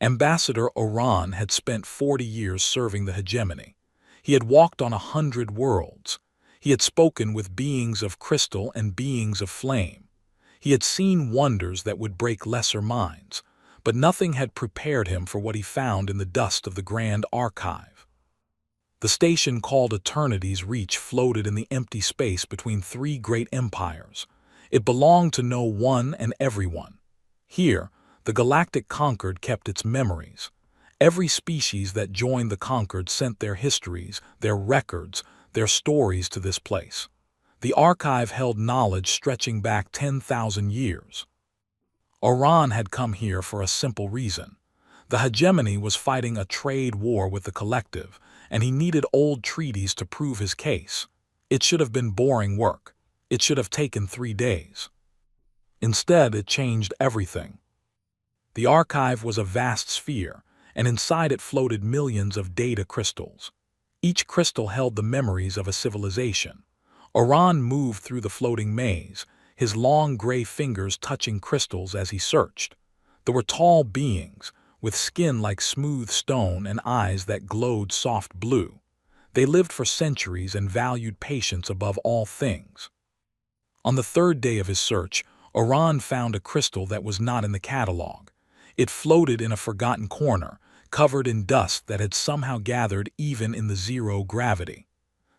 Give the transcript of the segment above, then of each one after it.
Ambassador Oran had spent 40 years serving the hegemony. He had walked on 100 worlds. He had spoken with beings of crystal and beings of flame. He had seen wonders that would break lesser minds, but nothing had prepared him for what he found in the dust of the Grand Archive. The station called Eternity's Reach floated in the empty space between three great empires. It belonged to no one and everyone. Here, the galactic conquered kept its memories. Every species that joined the conquered sent their histories, their records, their stories to this place. The archive held knowledge stretching back 10,000 years. Oran had come here for a simple reason. The hegemony was fighting a trade war with the collective, and he needed old treaties to prove his case. It should have been boring work. It should have taken 3 days. Instead, it changed everything. The archive was a vast sphere, and inside it floated millions of data crystals. Each crystal held the memories of a civilization. Oran moved through the floating maze, his long gray fingers touching crystals as he searched. There were tall beings, with skin like smooth stone and eyes that glowed soft blue. They lived for centuries and valued patience above all things. On the 3rd day of his search, Oran found a crystal that was not in the catalog. It floated in a forgotten corner, covered in dust that had somehow gathered even in the zero gravity.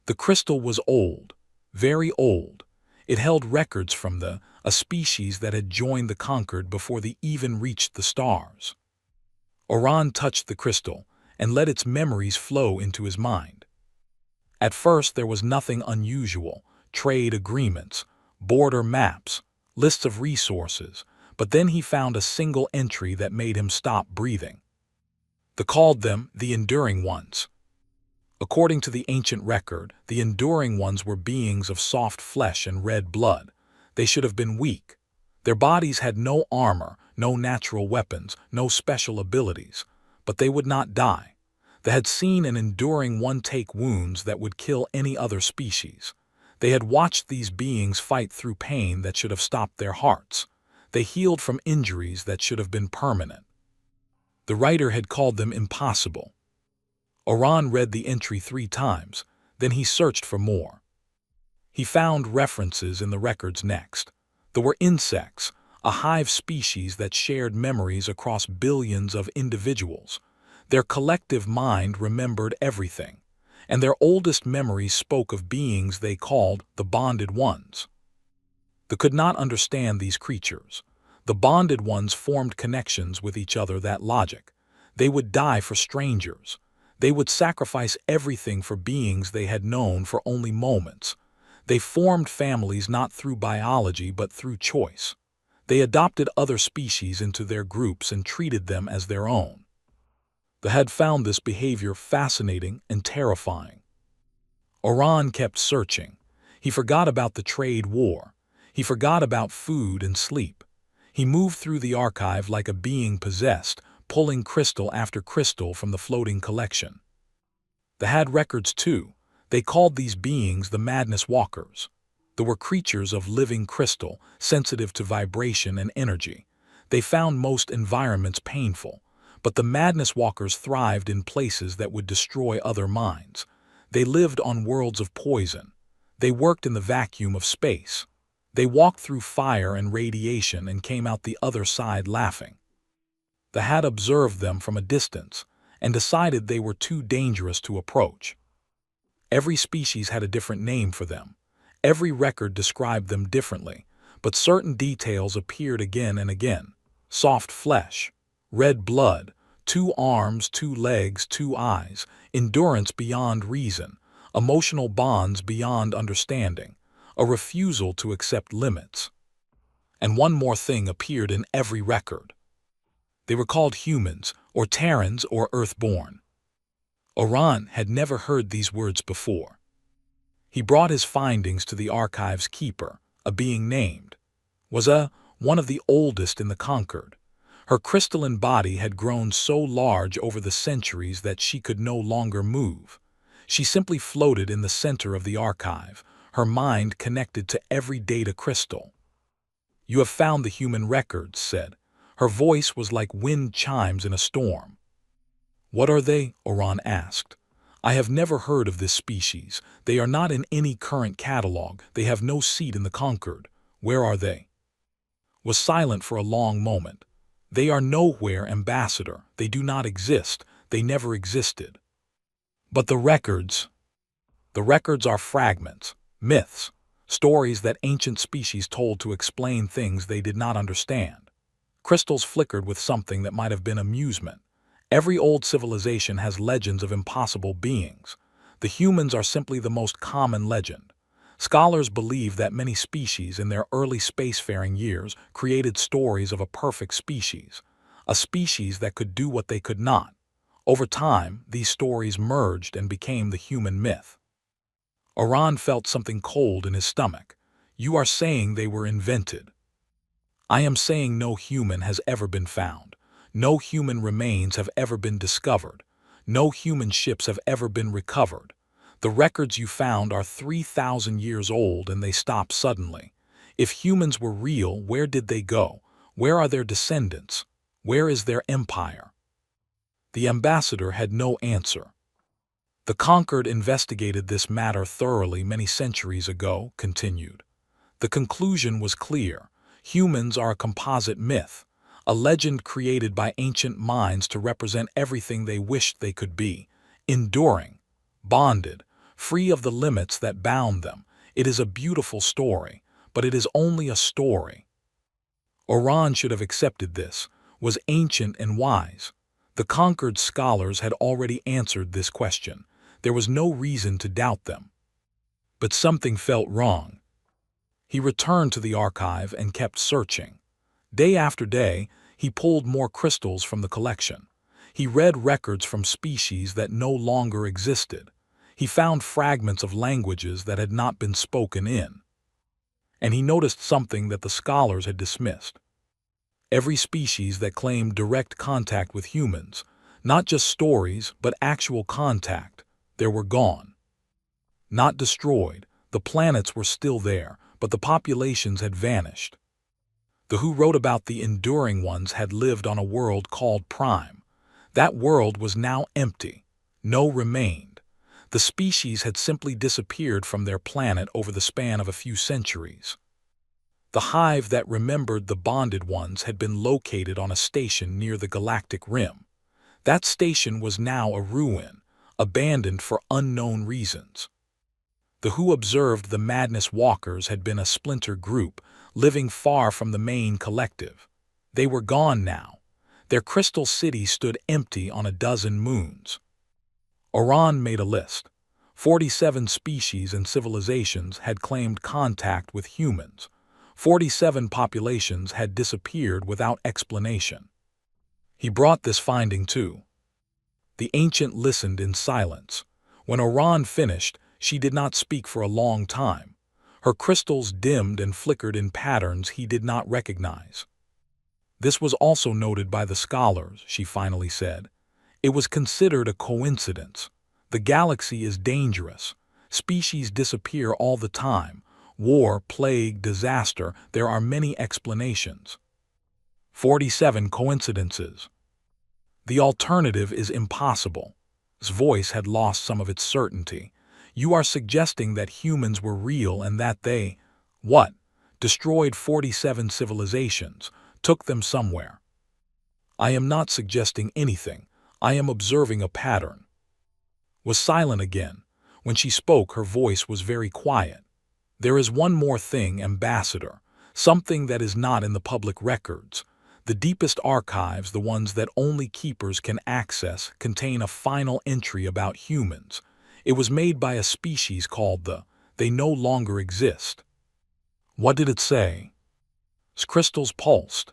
The crystal was old, very old. It held records from a species that had joined the conquered before they even reached the stars. Oran touched the crystal and let its memories flow into his mind. At first there was nothing unusual: trade agreements, border maps, lists of resources, but then he found a single entry that made him stop breathing. They called them the Enduring Ones. According to the ancient record, the Enduring Ones were beings of soft flesh and red blood. They should have been weak. Their bodies had no armor, no natural weapons, no special abilities, but they would not die. They had seen an Enduring One take wounds that would kill any other species. They had watched these beings fight through pain that should have stopped their hearts. They healed from injuries that should have been permanent. The writer had called them impossible. Oran read the entry 3 times, then he searched for more. He found references in the records next. There were insects, a hive species that shared memories across billions of individuals. Their collective mind remembered everything, and their oldest memories spoke of beings they called the Bonded Ones. They could not understand these creatures. The Bonded Ones formed connections with each other that logic. They would die for strangers. They would sacrifice everything for beings they had known for only moments. They formed families not through biology but through choice. They adopted other species into their groups and treated them as their own. They had found this behavior fascinating and terrifying. Oran kept searching. He forgot about the trade war. He forgot about food and sleep. He moved through the archive like a being possessed, pulling crystal after crystal from the floating collection. They had records too. They called these beings the Madness Walkers. They were creatures of living crystal, sensitive to vibration and energy. They found most environments painful, but the Madness Walkers thrived in places that would destroy other minds. They lived on worlds of poison. They worked in the vacuum of space. They walked through fire and radiation and came out the other side laughing. They had observed them from a distance and decided they were too dangerous to approach. Every species had a different name for them. Every record described them differently, but certain details appeared again and again. Soft flesh, red blood, 2 arms, 2 legs, 2 eyes, endurance beyond reason, emotional bonds beyond understanding, a refusal to accept limits. And one more thing appeared in every record. They were called humans, or Terrans, or Earthborn. Oran had never heard these words before. He brought his findings to the archive's keeper, a being named. Was one of the oldest in the conquered. Her crystalline body had grown so large over the centuries that she could no longer move. She simply floated in the center of the archive, her mind connected to every data crystal. "You have found the human records," said. Her voice was like wind chimes in a storm. "What are they?" Oran asked. "I have never heard of this species. They are not in any current catalog. They have no seat in the Concord. Where are they?" Was silent for a long moment. "They are nowhere, Ambassador. They do not exist. They never existed." "But the records?" "The records are fragments, myths, stories that ancient species told to explain things they did not understand." Crystals flickered with something that might have been amusement. Every old civilization has legends of impossible beings. The humans are simply the most common legend. Scholars believe that many species in their early spacefaring years created stories of a perfect species, a species that could do what they could not. Over time, these stories merged and became the human myth. Oran felt something cold in his stomach. "You are saying they were invented." "I am saying no human has ever been found. No human remains have ever been discovered. No human ships have ever been recovered. The records you found are 3,000 years old and they stopped suddenly. If humans were real, where did they go? Where are their descendants? Where is their empire?" The ambassador had no answer. "The Concord investigated this matter thoroughly many centuries ago," continued. "The conclusion was clear. Humans are a composite myth, a legend created by ancient minds to represent everything they wished they could be, enduring, bonded, free of the limits that bound them. It is a beautiful story, but it is only a story." Oran should have accepted this, was ancient and wise. The Concord scholars had already answered this question. There was no reason to doubt them. But something felt wrong. He returned to the archive and kept searching. Day after day, he pulled more crystals from the collection. He read records from species that no longer existed. He found fragments of languages that had not been spoken in. And he noticed something that the scholars had dismissed. Every species that claimed direct contact with humans, not just stories, but actual contact, they were gone. Not destroyed, the planets were still there, but the populations had vanished. The who wrote about the enduring ones had lived on a world called Prime. That world was now empty. No remained. The species had simply disappeared from their planet over the span of a few centuries. The hive that remembered the bonded ones had been located on a station near the galactic rim. That station was now a ruin, abandoned for unknown reasons. The who observed the Madness Walkers had been a splinter group, living far from the main collective. They were gone now. Their crystal city stood empty on a dozen moons. Oran made a list. 47 species and civilizations had claimed contact with humans. 47 populations had disappeared without explanation. He brought this finding too. The ancient listened in silence. When Oran finished, she did not speak for a long time. Her crystals dimmed and flickered in patterns he did not recognize. "This was also noted by the scholars," she finally said. "It was considered a coincidence. The galaxy is dangerous. Species disappear all the time. War, plague, disaster, there are many explanations. 47 coincidences. The alternative is impossible." His voice had lost some of its certainty. "You are suggesting that humans were real and that they, what? Destroyed 47 civilizations, took them somewhere." "I am not suggesting anything. I am observing a pattern." Was silent again. When she spoke, her voice was very quiet. "There is one more thing, Ambassador, something that is not in the public records. The deepest archives, the ones that only keepers can access, contain a final entry about humans. It was made by a species called they no longer exist." "What did it say?" His crystals pulsed.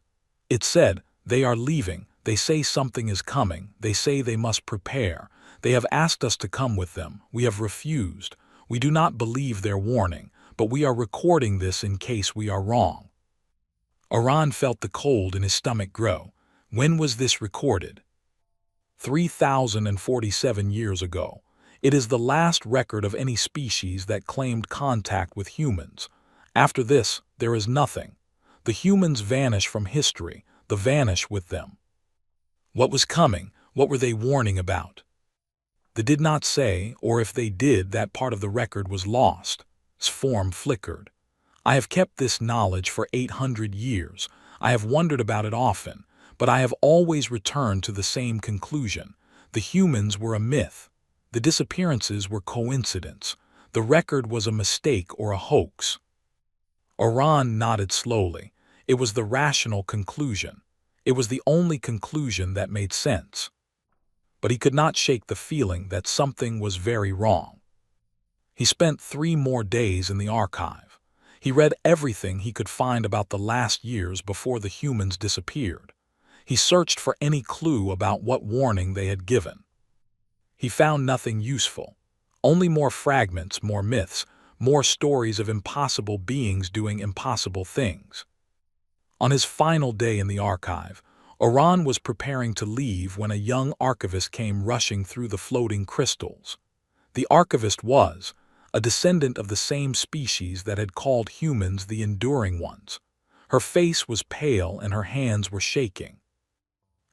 "It said, they are leaving. They say something is coming. They say they must prepare. They have asked us to come with them. We have refused. We do not believe their warning, but we are recording this in case we are wrong." Oran felt the cold in his stomach grow. When was this recorded? 3,047 years ago. It is the last record of any species that claimed contact with humans. After this, there is nothing. The humans vanish from history. the vanish with them. What was coming? What were they warning about? They did not say, or if they did, that part of the record was lost. Its form flickered. I have kept this knowledge for 800 years. I have wondered about it often, but I have always returned to the same conclusion. The humans were a myth. The disappearances were coincidence. The record was a mistake or a hoax. Oran nodded slowly. It was the rational conclusion. It was the only conclusion that made sense. But he could not shake the feeling that something was very wrong. He spent 3 more days in the archive. He read everything he could find about the last years before the humans disappeared. He searched for any clue about what warning they had given. He found nothing useful. Only more fragments, more myths, more stories of impossible beings doing impossible things. On his final day in the archive, Oran was preparing to leave when a young archivist came rushing through the floating crystals. The archivist was a descendant of the same species that had called humans the enduring ones. Her face was pale and her hands were shaking.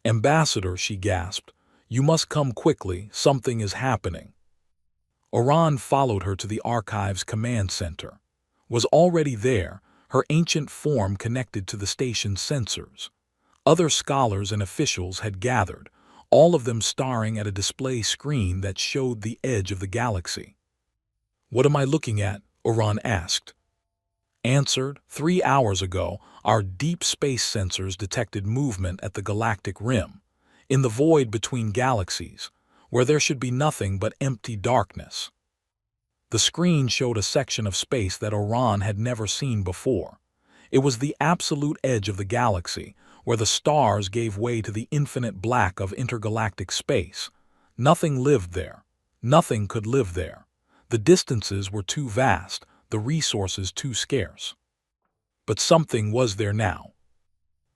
"Ambassador," she gasped, "you must come quickly, something is happening." Oran followed her to the archive's command center. Was already there, her ancient form connected to the station's sensors. Other scholars and officials had gathered, all of them staring at a display screen that showed the edge of the galaxy. "What am I looking at?" Oran asked. Answered, 3 hours ago, our deep space sensors detected movement at the galactic rim, in the void between galaxies, where there should be nothing but empty darkness. The screen showed a section of space that Oran had never seen before. It was the absolute edge of the galaxy, where the stars gave way to the infinite black of intergalactic space. Nothing lived there. Nothing could live there. The distances were too vast, the resources too scarce. But something was there now.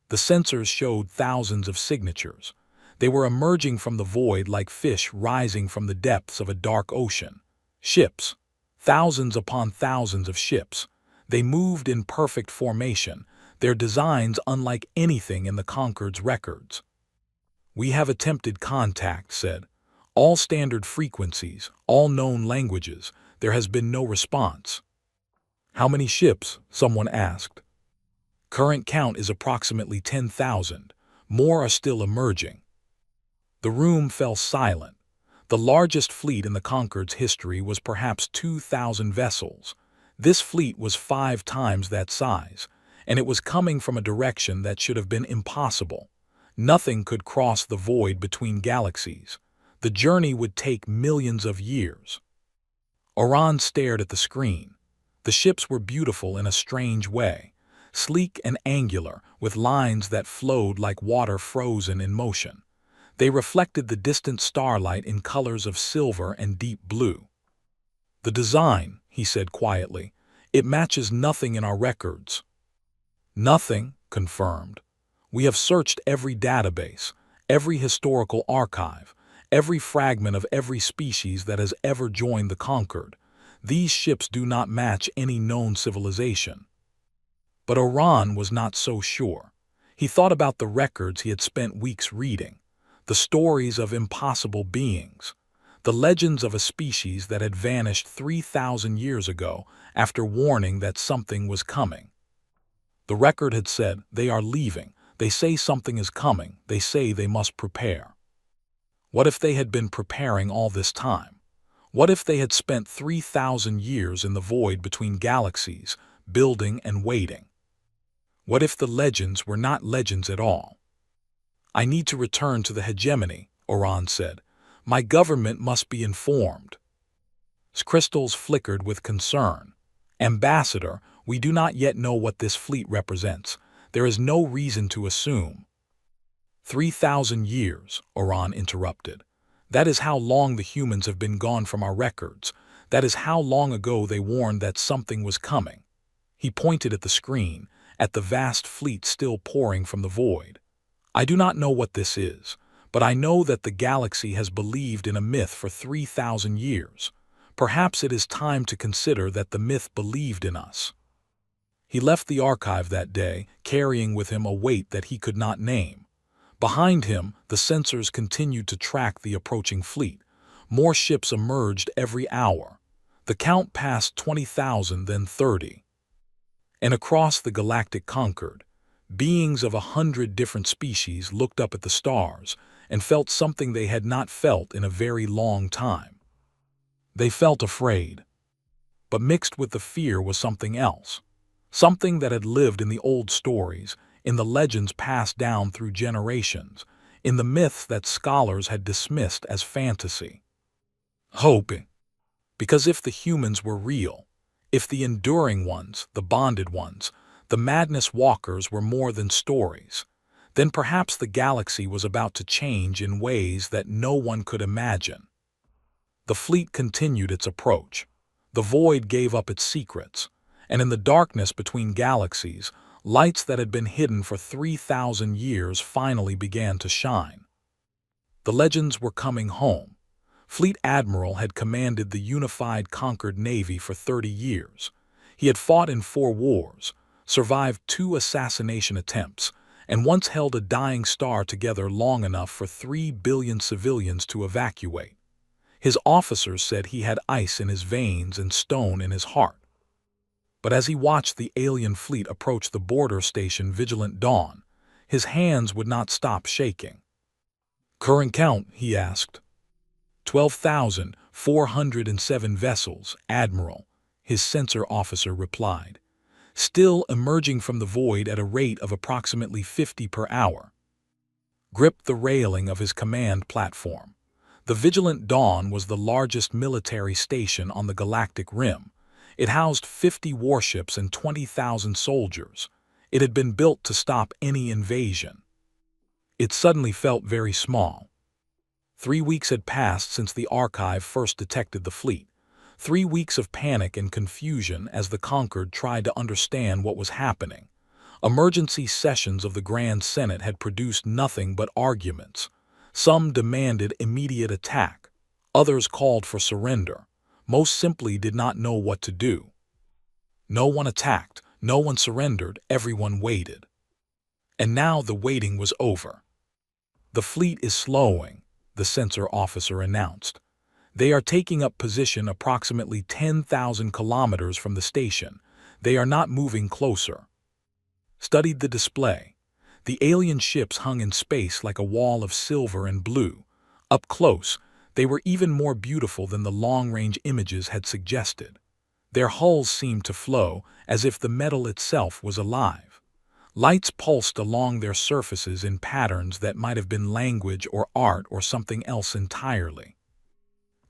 The sensors showed thousands of signatures. They were emerging from the void like fish rising from the depths of a dark ocean. Ships. Thousands upon thousands of ships. They moved in perfect formation, their designs unlike anything in the Concord's records. "We have attempted contact," said. "All standard frequencies, all known languages. There has been no response." "How many ships?" someone asked. "Current count is approximately 10,000. More are still emerging." The room fell silent. The largest fleet in the Concord's history was perhaps 2,000 vessels. This fleet was 5 times that size, and it was coming from a direction that should have been impossible. Nothing could cross the void between galaxies. The journey would take millions of years. Oran stared at the screen. The ships were beautiful in a strange way, sleek and angular, with lines that flowed like water frozen in motion. They reflected the distant starlight in colors of silver and deep blue. "The design," he said quietly, "it matches nothing in our records." "Nothing," confirmed. "We have searched every database, every historical archive, every fragment of every species that has ever joined the Concorde. These ships do not match any known civilization." But Oran was not so sure. He thought about the records he had spent weeks reading, the stories of impossible beings, the legends of a species that had vanished 3,000 years ago after warning that something was coming. The record had said, "They are leaving. They say something is coming. They say they must prepare." What if they had been preparing all this time? What if they had spent 3,000 years in the void between galaxies, building and waiting? What if the legends were not legends at all? "I need to return to the hegemony," Oran said. "My government must be informed." His crystals flickered with concern. "Ambassador, we do not yet know what this fleet represents. There is no reason to assume." 3,000 years, Oran interrupted. "That is how long the humans have been gone from our records. That is how long ago they warned that something was coming." He pointed at the screen, at the vast fleet still pouring from the void. "I do not know what this is, but I know that the galaxy has believed in a myth for 3,000 years. Perhaps it is time to consider that the myth believed in us." He left the archive that day, carrying with him a weight that he could not name. Behind him, the sensors continued to track the approaching fleet. More ships emerged every hour. The count passed 20,000, then 30. And across the galactic Concord, beings of 100 different species looked up at the stars and felt something they had not felt in a very long time. They felt afraid. But mixed with the fear was something else. Something that had lived in the old stories, in the legends passed down through generations, in the myths that scholars had dismissed as fantasy. Hope. Because if the humans were real, if the enduring ones, the bonded ones, the madness walkers were more than stories, then perhaps the galaxy was about to change in ways that no one could imagine. The fleet continued its approach. The void gave up its secrets, and in the darkness between galaxies, lights that had been hidden for 3,000 years finally began to shine. The legends were coming home. Fleet Admiral had commanded the unified Concord Navy for 30 years. He had fought in 4 wars, survived 2 assassination attempts, and once held a dying star together long enough for 3 billion civilians to evacuate. His officers said he had ice in his veins and stone in his heart. But as he watched the alien fleet approach the border station Vigilant Dawn, his hands would not stop shaking. "Current count?" he asked. 12,407 vessels, Admiral, his sensor officer replied, still emerging from the void at a rate of approximately 50 per hour. Gripped the railing of his command platform. The Vigilant Dawn was the largest military station on the galactic rim. It housed 50 warships and 20,000 soldiers. It had been built to stop any invasion. It suddenly felt very small. 3 weeks had passed since the archive first detected the fleet. 3 weeks of panic and confusion as the Concord tried to understand what was happening. Emergency sessions of the Grand Senate had produced nothing but arguments. Some demanded immediate attack. Others called for surrender. Most simply did not know what to do. No one attacked, no one surrendered, everyone waited. And now the waiting was over. "The fleet is slowing," the sensor officer announced. "They are taking up position approximately 10,000 kilometers from the station. They are not moving closer." Studied the display. The alien ships hung in space like a wall of silver and blue. Up close, they were even more beautiful than the long-range images had suggested. Their hulls seemed to flow, as if the metal itself was alive. Lights pulsed along their surfaces in patterns that might have been language or art or something else entirely.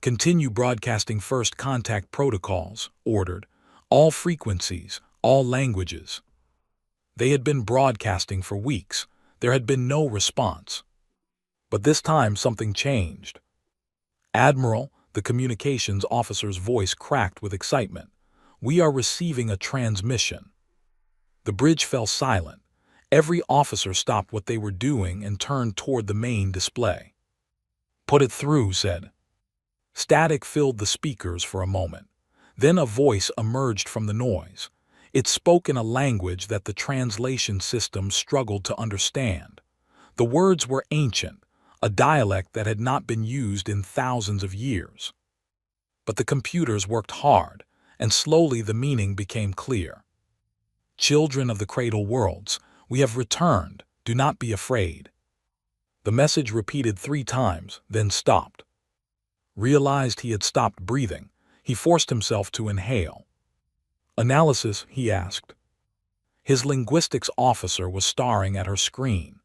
"Continue broadcasting first contact protocols," ordered. "All frequencies, all languages." They had been broadcasting for weeks. There had been no response. But this time something changed. "Admiral," the communications officer's voice cracked with excitement, "we are receiving a transmission." The bridge fell silent. Every officer stopped what they were doing and turned toward the main display. "Put it through," said. Static filled the speakers for a moment. Then a voice emerged from the noise. It spoke in a language that the translation system struggled to understand. The words were ancient, a dialect that had not been used in thousands of years. But the computers worked hard, and slowly the meaning became clear. "Children of the Cradle Worlds, we have returned. Do not be afraid." The message repeated 3 times, then stopped. Realized he had stopped breathing. He forced himself to inhale. "Analysis?" he asked. His linguistics officer was staring at her screen.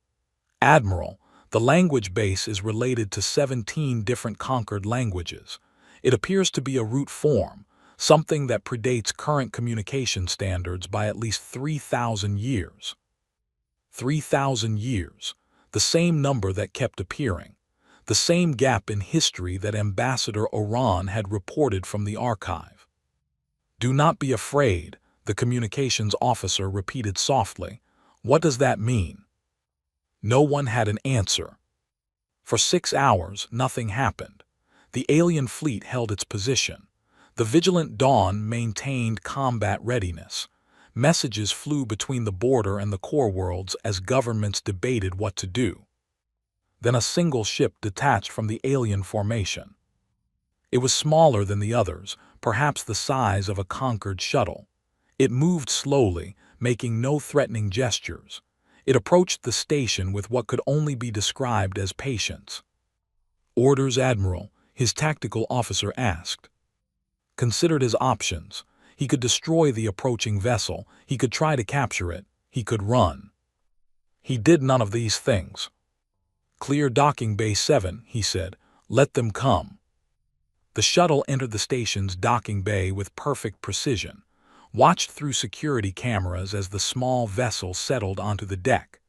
"Admiral, the language base is related to 17 different Concord languages. It appears to be a root form, something that predates current communication standards by at least 3,000 years. 3,000 years, the same number that kept appearing, the same gap in history that Ambassador Oran had reported from the archive. "Do not be afraid," the communications officer repeated softly. "What does that mean?" No one had an answer. For 6 hours, nothing happened. The alien fleet held its position. The Vigilant Dawn maintained combat readiness. Messages flew between the border and the core worlds as governments debated what to do. Then a single ship detached from the alien formation. It was smaller than the others, perhaps the size of a Concorde shuttle. It moved slowly, making no threatening gestures. It approached the station with what could only be described as patience. "Orders, Admiral," his tactical officer asked. Considered his options. He could destroy the approaching vessel, he could try to capture it, he could run. He did none of these things. "Clear docking bay 7, he said. "Let them come." The shuttle entered the station's docking bay with perfect precision, watched through security cameras as the small vessel settled onto the deck.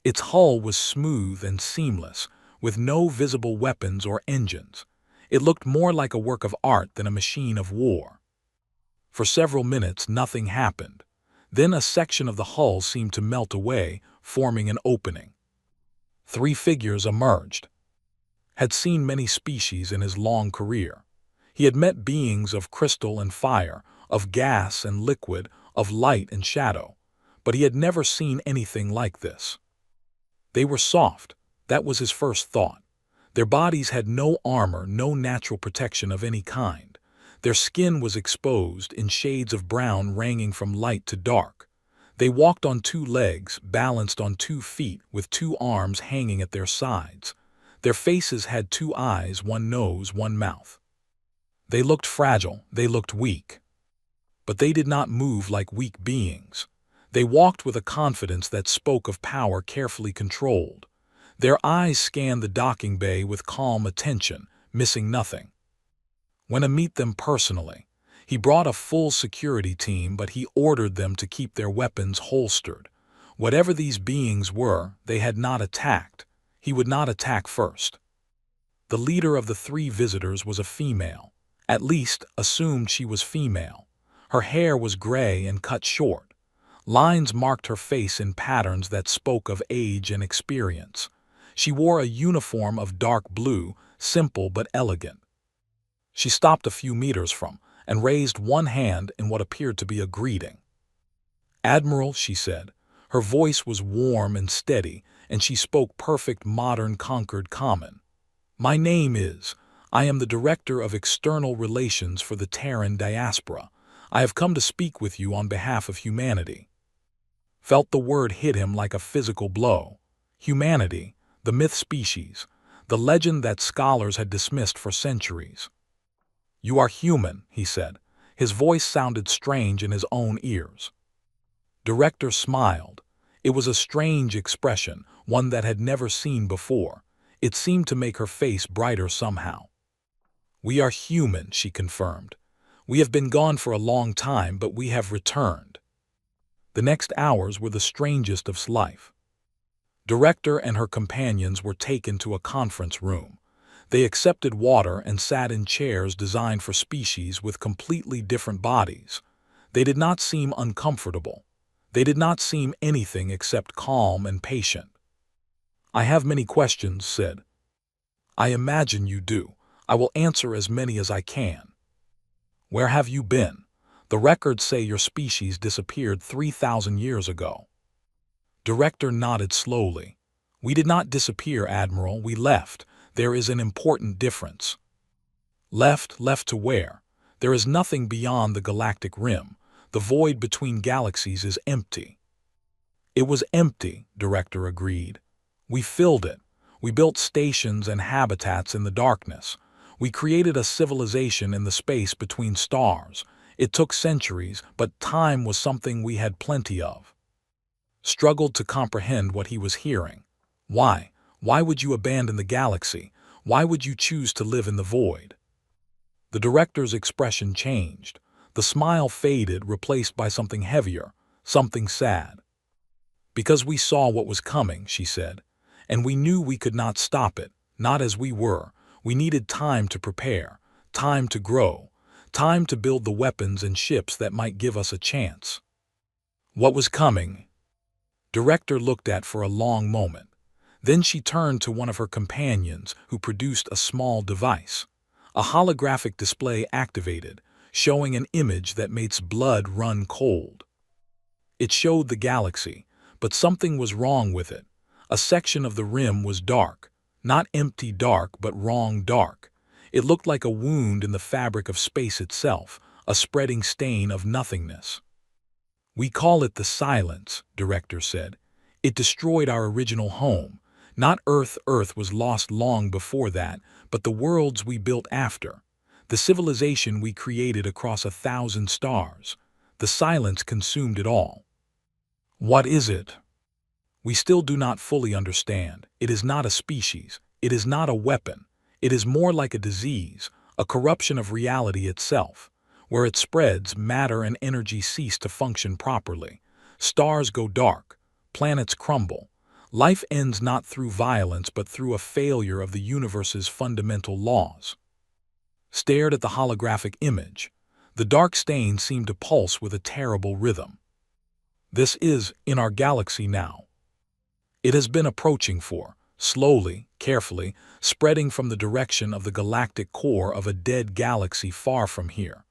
Its hull was smooth and seamless, with no visible weapons or engines. It looked more like a work of art than a machine of war. For several minutes nothing happened. Then a section of the hull seemed to melt away, forming an opening. 3 figures emerged. Had seen many species in his long career. He had met beings of crystal and fire, of gas and liquid, of light and shadow, but he had never seen anything like this. They were soft, that was his first thought. Their bodies had no armor, no natural protection of any kind. Their skin was exposed in shades of brown ranging from light to dark. They walked on 2 legs, balanced on 2 feet, with 2 arms hanging at their sides. Their faces had 2 eyes, 1 nose, 1 mouth. They looked fragile, they looked weak. But they did not move like weak beings. They walked with a confidence that spoke of power carefully controlled. Their eyes scanned the docking bay with calm attention, missing nothing. "When to meet them personally." He brought a full security team, but he ordered them to keep their weapons holstered. Whatever these beings were, they had not attacked. He would not attack first. The leader of the 3 visitors was a female. At least, assumed she was female. Her hair was gray and cut short. Lines marked her face in patterns that spoke of age and experience. She wore a uniform of dark blue, simple but elegant. She stopped a few meters from, and raised one hand in what appeared to be a greeting. "Admiral," she said. Her voice was warm and steady, and she spoke perfect modern Concord common. "My name is. I am the Director of External Relations for the Terran Diaspora. I have come to speak with you on behalf of humanity." Felt the word hit him like a physical blow. Humanity, the myth species, the legend that scholars had dismissed for centuries. "You are human," he said. His voice sounded strange in his own ears. Director smiled. It was a strange expression, one that had never seen before. It seemed to make her face brighter somehow. "We are human," she confirmed. "We have been gone for a long time, but we have returned." The next hours were the strangest of life. Director and her companions were taken to a conference room. They accepted water and sat in chairs designed for species with completely different bodies. They did not seem uncomfortable. They did not seem anything except calm and patient. "I have many questions," said. "I imagine you do. I will answer as many as I can." "Where have you been? The records say your species disappeared 3,000 years ago." Director nodded slowly. "We did not disappear, Admiral. We left. There is an important difference." "Left? Left to where? There is nothing beyond the galactic rim. The void between galaxies is empty." "It was empty," Director agreed. "We filled it. We built stations and habitats in the darkness. We created a civilization in the space between stars. It took centuries, but time was something we had plenty of." Struggled to comprehend what he was hearing. Why? Why would you abandon the galaxy? Why would you choose to live in the void? The director's expression changed. The smile faded, replaced by something heavier, something sad. "Because we saw what was coming," she said, "and we knew we could not stop it, not as we were. We needed time to prepare, time to grow, time to build the weapons and ships that might give us a chance." "What was coming?" Director looked at for a long moment. Then she turned to one of her companions, who produced a small device. A holographic display activated, showing an image that made blood run cold. It showed the galaxy, but something was wrong with it. A section of the rim was dark. Not empty dark, but wrong dark. It looked like a wound in the fabric of space itself, a spreading stain of nothingness. "We call it the silence," Director said. "It destroyed our original home. Not Earth. Earth was lost long before that, but the worlds we built after. The civilization we created across 1,000 stars. The silence consumed it all." "What is it?" "We still do not fully understand. It is not a species. It is not a weapon. It is more like a disease, a corruption of reality itself. Where it spreads, matter and energy cease to function properly. Stars go dark. Planets crumble. Life ends not through violence but through a failure of the universe's fundamental laws." Stared at the holographic image. The dark stain seemed to pulse with a terrible rhythm. "This is in our galaxy now. It has been approaching slowly, carefully, spreading from the direction of the galactic core of a dead galaxy far from here.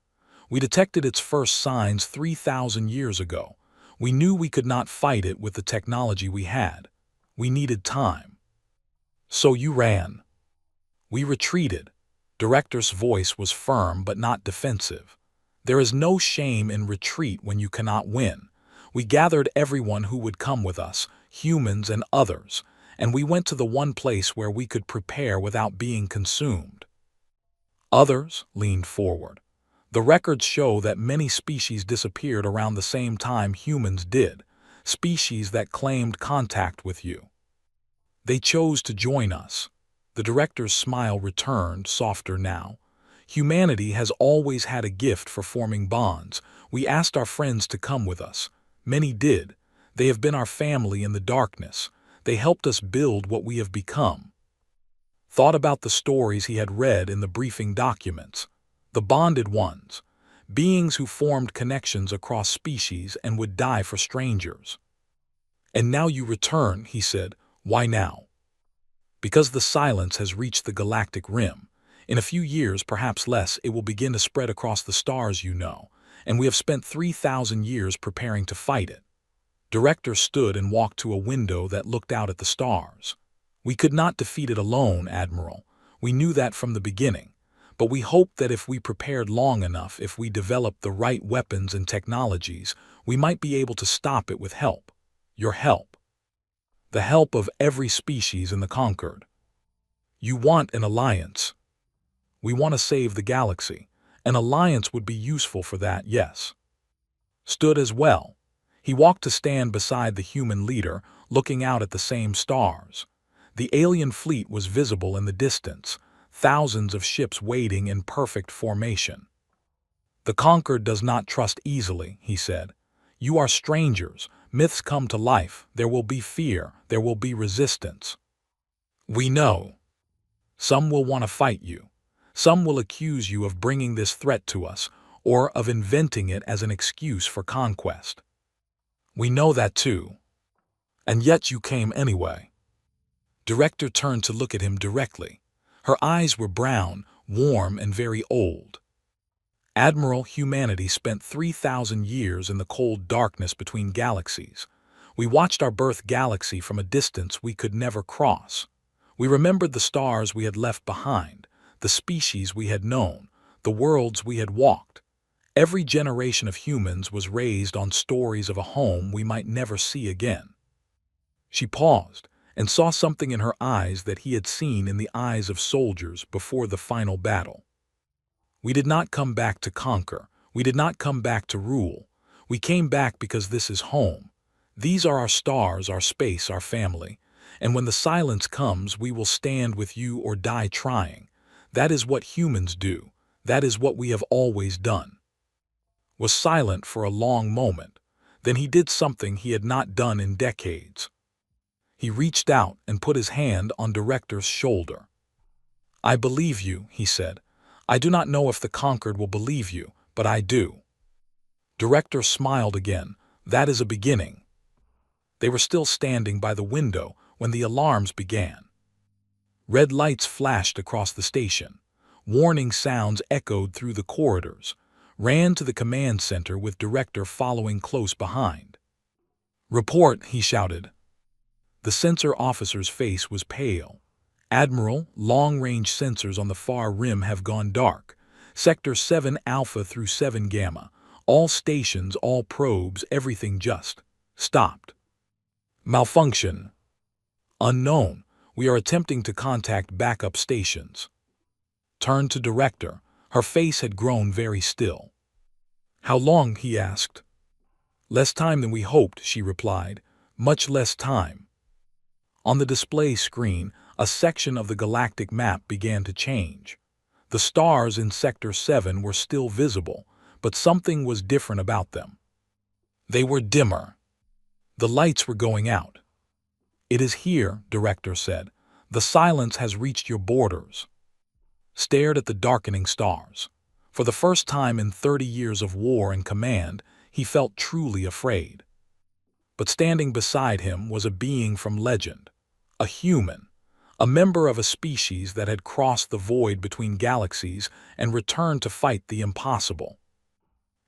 We detected its first signs 3,000 years ago. We knew we could not fight it with the technology we had. We needed time." "So you ran." "We retreated." Director's voice was firm but not defensive. "There is no shame in retreat when you cannot win. We gathered everyone who would come with us, humans and others, and we went to the one place where we could prepare without being consumed." Others leaned forward. "The records show that many species disappeared around the same time humans did, species that claimed contact with you. They chose to join us." The director's smile returned, softer now. "Humanity has always had a gift for forming bonds. We asked our friends to come with us. Many did. They have been our family in the darkness. They helped us build what we have become." Thought about the stories he had read in the briefing documents. The bonded ones. Beings who formed connections across species and would die for strangers. "And now you return," he said. "Why now?" "Because the silence has reached the galactic rim. In a few years, perhaps less, it will begin to spread across the stars you know, and we have spent 3,000 years preparing to fight it." Director stood and walked to a window that looked out at the stars. "We could not defeat it alone, Admiral. We knew that from the beginning. But we hoped that if we prepared long enough, if we developed the right weapons and technologies, we might be able to stop it with help. Your help. The help of every species in the conquered. You want an alliance. We want to save the galaxy. An alliance would be useful for that, yes." Stood as well. He walked to stand beside the human leader, looking out at the same stars. The alien fleet was visible in the distance, thousands of ships waiting in perfect formation. "The conquered does not trust easily," he said. "You are strangers. Myths come to life. There will be fear. There will be resistance. We know. Some will want to fight you. Some will accuse you of bringing this threat to us, or of inventing it as an excuse for conquest. We know that too. And yet you came anyway." Director turned to look at him directly. Her eyes were brown, warm, and very old. "Admiral, humanity spent 3,000 years in the cold darkness between galaxies. We watched our birth galaxy from a distance we could never cross. We remembered the stars we had left behind, the species we had known, the worlds we had walked. Every generation of humans was raised on stories of a home we might never see again." She paused and saw something in her eyes that he had seen in the eyes of soldiers before the final battle. "We did not come back to conquer. We did not come back to rule. We came back because this is home. These are our stars, our space, our family. And when the silence comes, we will stand with you or die trying. That is what humans do. That is what we have always done." Was silent for a long moment. Then he did something he had not done in decades. He reached out and put his hand on Director's shoulder. "I believe you," he said. "I do not know if the conquered will believe you, but I do." Director smiled again. "That is a beginning." They were still standing by the window when the alarms began. Red lights flashed across the station. Warning sounds echoed through the corridors. Ran to the command center with Director following close behind. "Report," he shouted. The sensor officer's face was pale. "Admiral, long-range sensors on the far rim have gone dark. Sector 7 Alpha through 7 Gamma. All stations, all probes, everything just stopped. Malfunction. Unknown. We are attempting to contact backup stations." Turned to Director. Her face had grown very still. "How long?" he asked. "Less time than we hoped," she replied. "Much less time." On the display screen, a section of the galactic map began to change. The stars in Sector 7 were still visible, but something was different about them. They were dimmer. The lights were going out. "It is here," Director said. "The silence has reached your borders." Stared at the darkening stars. For the first time in 30 years of war and command, he felt truly afraid. But standing beside him was a being from legend, a human, a member of a species that had crossed the void between galaxies and returned to fight the impossible.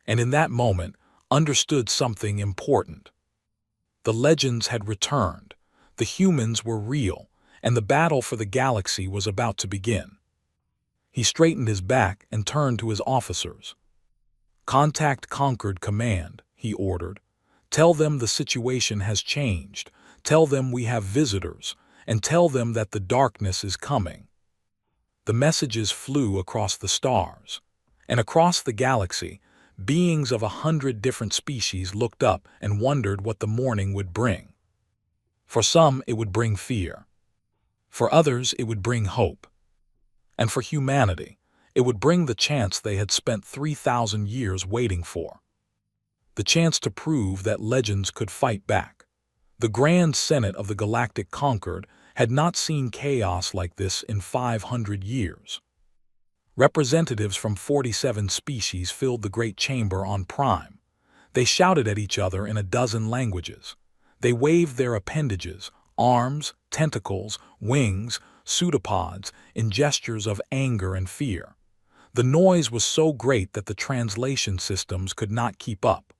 And in that moment, understood something important. The legends had returned, the humans were real, and the battle for the galaxy was about to begin. He straightened his back and turned to his officers. "Contact Concord Command," he ordered. "Tell them the situation has changed. Tell them we have visitors, and tell them that the darkness is coming." The messages flew across the stars. And across the galaxy, beings of 100 different species looked up and wondered what the morning would bring. For some, it would bring fear. For others, it would bring hope. And for humanity, it would bring the chance they had spent 3,000 years waiting for. The chance to prove that legends could fight back. The Grand Senate of the Galactic Concord had not seen chaos like this in 500 years. Representatives from 47 species filled the great chamber on Prime. They shouted at each other in a dozen languages. They waved their appendages, arms, tentacles, wings, pseudopods, in gestures of anger and fear. The noise was so great that the translation systems could not keep up.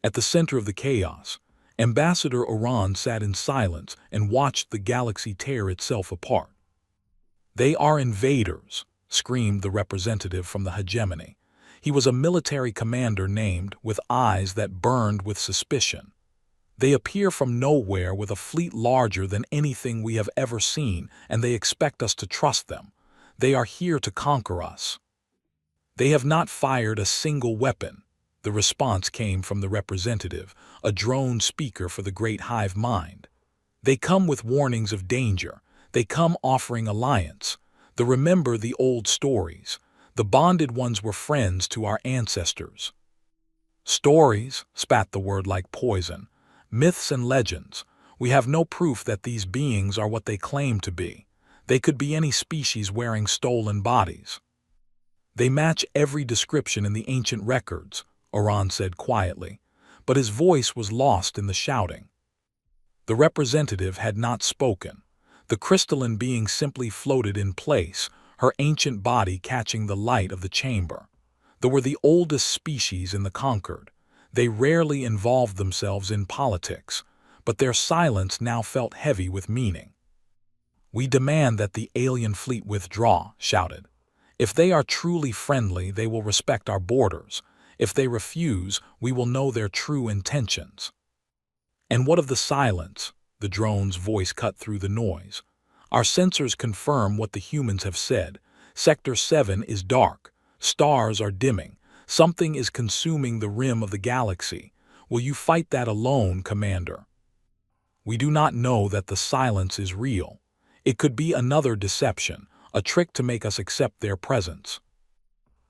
At the center of the chaos, Ambassador Oran sat in silence and watched the galaxy tear itself apart. "They are invaders," screamed the representative from the hegemony. He was a military commander named, with eyes that burned with suspicion. "They appear from nowhere with a fleet larger than anything we have ever seen, and they expect us to trust them. They are here to conquer us." "They have not fired a single weapon," the response came from the representative, a drone speaker for the great hive mind. "They come with warnings of danger. They come offering alliance. They remember the old stories. The bonded ones were friends to our ancestors." "Stories," spat the word like poison. "Myths and legends. We have no proof that these beings are what they claim to be. They could be any species wearing stolen bodies." "They match every description in the ancient records," Oran said quietly, but his voice was lost in the shouting. The representative had not spoken. The crystalline being simply floated in place, her ancient body catching the light of the chamber. They were the oldest species in the Concord. They rarely involved themselves in politics, but their silence now felt heavy with meaning. "We demand that the alien fleet withdraw," shouted. "If they are truly friendly, they will respect our borders. If they refuse, we will know their true intentions." "And what of the silence?" The drone's voice cut through the noise. "Our sensors confirm what the humans have said. Sector 7 is dark. Stars are dimming. Something is consuming the rim of the galaxy. Will you fight that alone, Commander?" "We do not know that the silence is real. It could be another deception, a trick to make us accept their presence."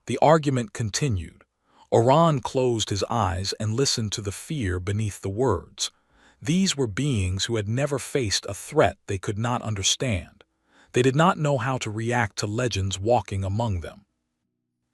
The argument continued. Oran closed his eyes and listened to the fear beneath the words. These were beings who had never faced a threat they could not understand. They did not know how to react to legends walking among them.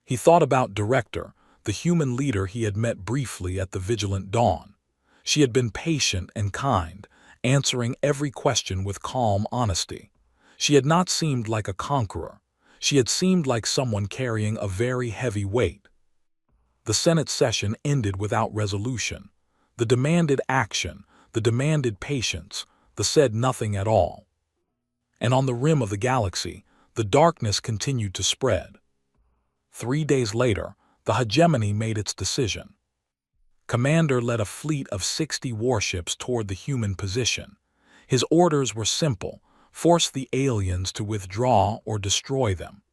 He thought about Director, the human leader he had met briefly at the Vigilant Dawn. She had been patient and kind, answering every question with calm honesty. She had not seemed like a conqueror. She had seemed like someone carrying a very heavy weight. The Senate session ended without resolution. The demanded action, the demanded patience, the said nothing at all. And on the rim of the galaxy, the darkness continued to spread. 3 days later, the hegemony made its decision. Commander led a fleet of 60 warships toward the human position. His orders were simple: force the aliens to withdraw or destroy them.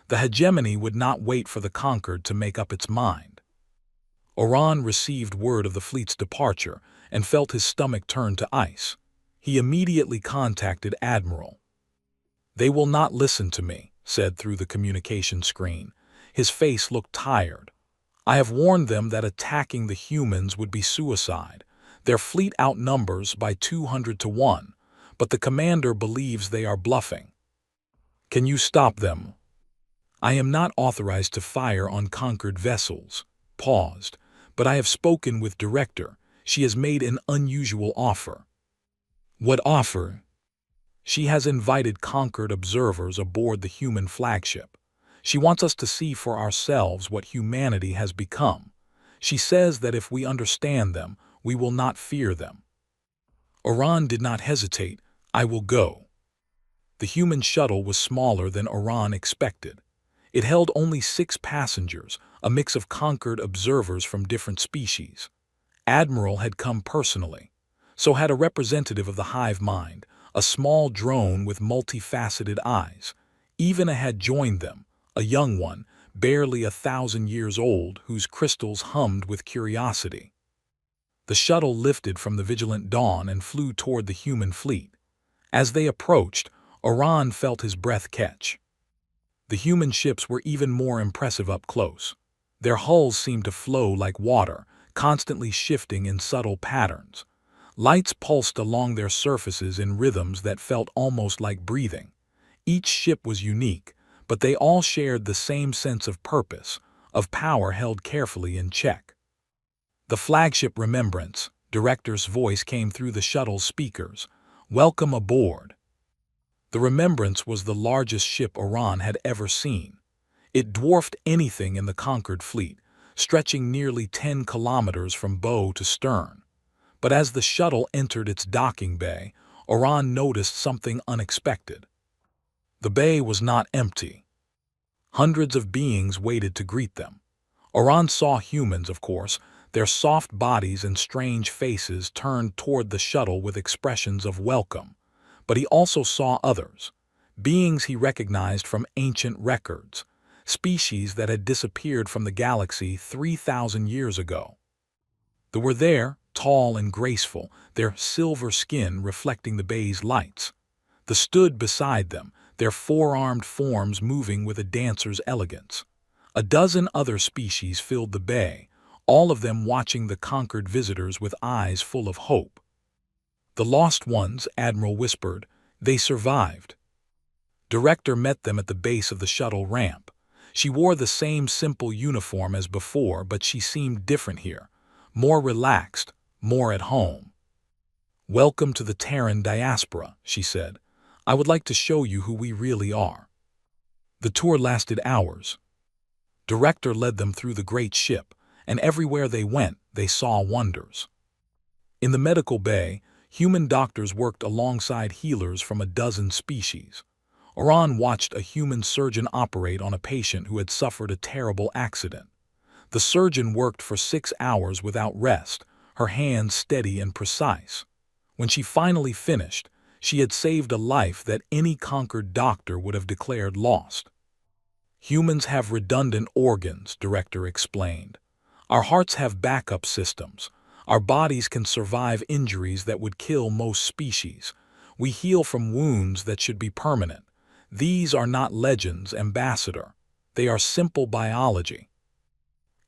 The hegemony would not wait for the conquered to make up its mind. Oran received word of the fleet's departure and felt his stomach turn to ice. He immediately contacted Admiral. "They will not listen to me," said through the communication screen. His face looked tired. "I have warned them that attacking the humans would be suicide. Their fleet outnumbers by 200 to 1, but the commander believes they are bluffing. Can you stop them?" "I am not authorized to fire on conquered vessels." Paused. "But I have spoken with Director. She has made an unusual offer." "What offer?" "She has invited conquered observers aboard the human flagship. She wants us to see for ourselves what humanity has become. She says that if we understand them, we will not fear them." Oran did not hesitate. "I will go." The human shuttle was smaller than Oran expected. It held only 6 passengers, a mix of conquered observers from different species. Admiral had come personally. So had a representative of the hive mind, a small drone with multifaceted eyes. Evena had joined them, a young one, barely 1,000 years old, whose crystals hummed with curiosity. The shuttle lifted from the vigilant dawn and flew toward the human fleet. As they approached, Oran felt his breath catch. The human ships were even more impressive up close. Their hulls seemed to flow like water, constantly shifting in subtle patterns. Lights pulsed along their surfaces in rhythms that felt almost like breathing. Each ship was unique, but they all shared the same sense of purpose, of power held carefully in check. "The flagship Remembrance," Director's voice came through the shuttle's speakers. "Welcome aboard." The Remembrance was the largest ship Oran had ever seen. It dwarfed anything in the conquered fleet, stretching nearly 10 kilometers from bow to stern. But as the shuttle entered its docking bay, Oran noticed something unexpected. The bay was not empty. Hundreds of beings waited to greet them. Oran saw humans, of course, their soft bodies and strange faces turned toward the shuttle with expressions of welcome. But he also saw others, beings he recognized from ancient records, species that had disappeared from the galaxy 3,000 years ago. They were there, tall and graceful, their silver skin reflecting the bay's lights. They stood beside them, their four-armed forms moving with a dancer's elegance. A dozen other species filled the bay, all of them watching the conquered visitors with eyes full of hope. "The lost ones," Admiral whispered. "They survived." Director met them at the base of the shuttle ramp. She wore the same simple uniform as before, but she seemed different here, more relaxed, more at home. "Welcome to the Terran diaspora," she said. "I would like to show you who we really are." The tour lasted hours. Director led them through the great ship, and everywhere they went, they saw wonders. In the medical bay, human doctors worked alongside healers from a dozen species. Oran watched a human surgeon operate on a patient who had suffered a terrible accident. The surgeon worked for 6 hours without rest, her hands steady and precise. When she finally finished, she had saved a life that any conquered doctor would have declared lost. "Humans have redundant organs," Director explained. "Our hearts have backup systems. Our bodies can survive injuries that would kill most species. We heal from wounds that should be permanent. These are not legends, Ambassador. They are simple biology."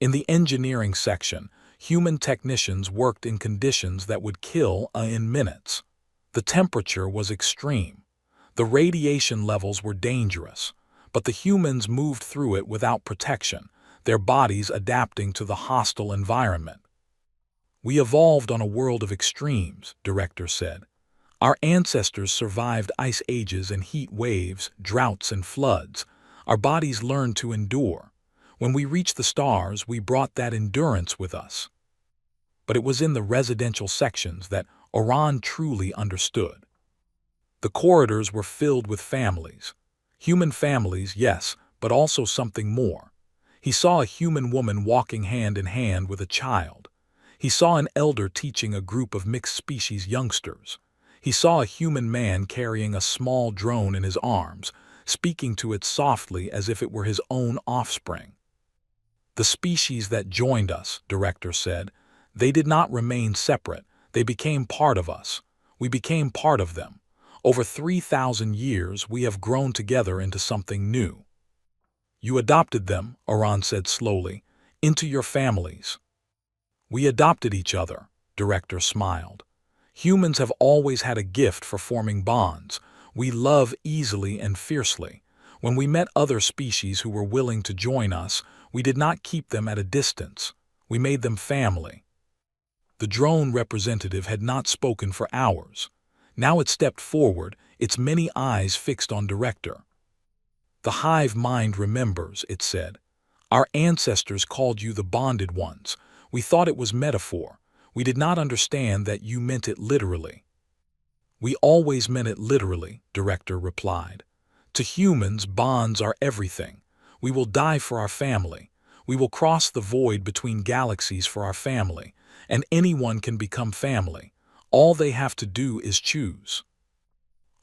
In the engineering section, human technicians worked in conditions that would kill in minutes. The temperature was extreme. The radiation levels were dangerous, but the humans moved through it without protection, their bodies adapting to the hostile environment. "We evolved on a world of extremes," Director said. "Our ancestors survived ice ages and heat waves, droughts and floods. Our bodies learned to endure. When we reached the stars, we brought that endurance with us." but it was in the residential sections that Oran truly understood. The corridors were filled with families. Human families, yes, but also something more. He saw a human woman walking hand in hand with a child. He saw an elder teaching a group of mixed-species youngsters. He saw a human man carrying a small drone in his arms, speaking to it softly as if it were his own offspring. The species that joined us, Director said, they did not remain separate. They became part of us. We became part of them. Over 3,000 years, we have grown together into something new. You adopted them, Oran said slowly, into your families. We adopted each other, Director smiled. Humans have always had a gift for forming bonds. We love easily and fiercely. When we met other species who were willing to join us, we did not keep them at a distance. We made them family. The drone representative had not spoken for hours. Now it stepped forward, its many eyes fixed on Director. The hive mind remembers, it said. Our ancestors called you the bonded ones. We thought it was metaphor. We did not understand that you meant it literally. We always meant it literally, Director replied. To humans, bonds are everything. We will die for our family. We will cross the void between galaxies for our family, and anyone can become family. All they have to do is choose.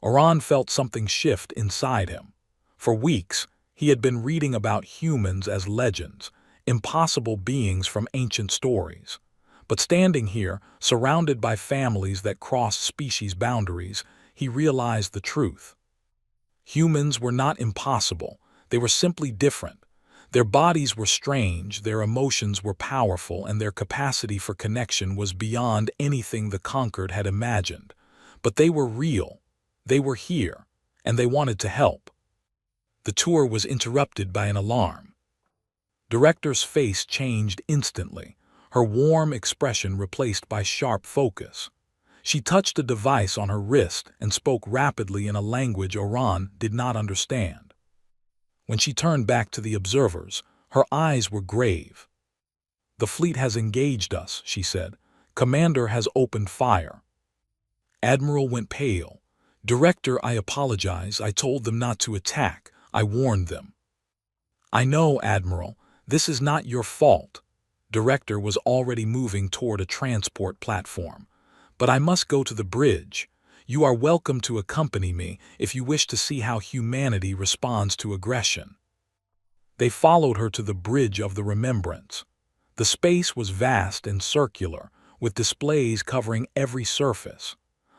Oran felt something shift inside him. For weeks, he had been reading about humans as legends, impossible beings from ancient stories. But standing here, surrounded by families that crossed species boundaries, he realized the truth. Humans were not impossible. They were simply different. Their bodies were strange, their emotions were powerful, and their capacity for connection was beyond anything the conquered had imagined. But they were real. They were here, and they wanted to help. The tour was interrupted by an alarm. Director's face changed instantly, her warm expression replaced by sharp focus. She touched a device on her wrist and spoke rapidly in a language Oran did not understand. When she turned back to the observers, her eyes were grave. The fleet has engaged us, she said. Commander has opened fire. Admiral went pale. Director, I apologize. I told them not to attack. I warned them. I know, Admiral. This is not your fault. Director was already moving toward a transport platform. But I must go to the bridge. You are welcome to accompany me if you wish to see how humanity responds to aggression. They followed her to the bridge of the remembrance. The space was vast and circular, with displays covering every surface.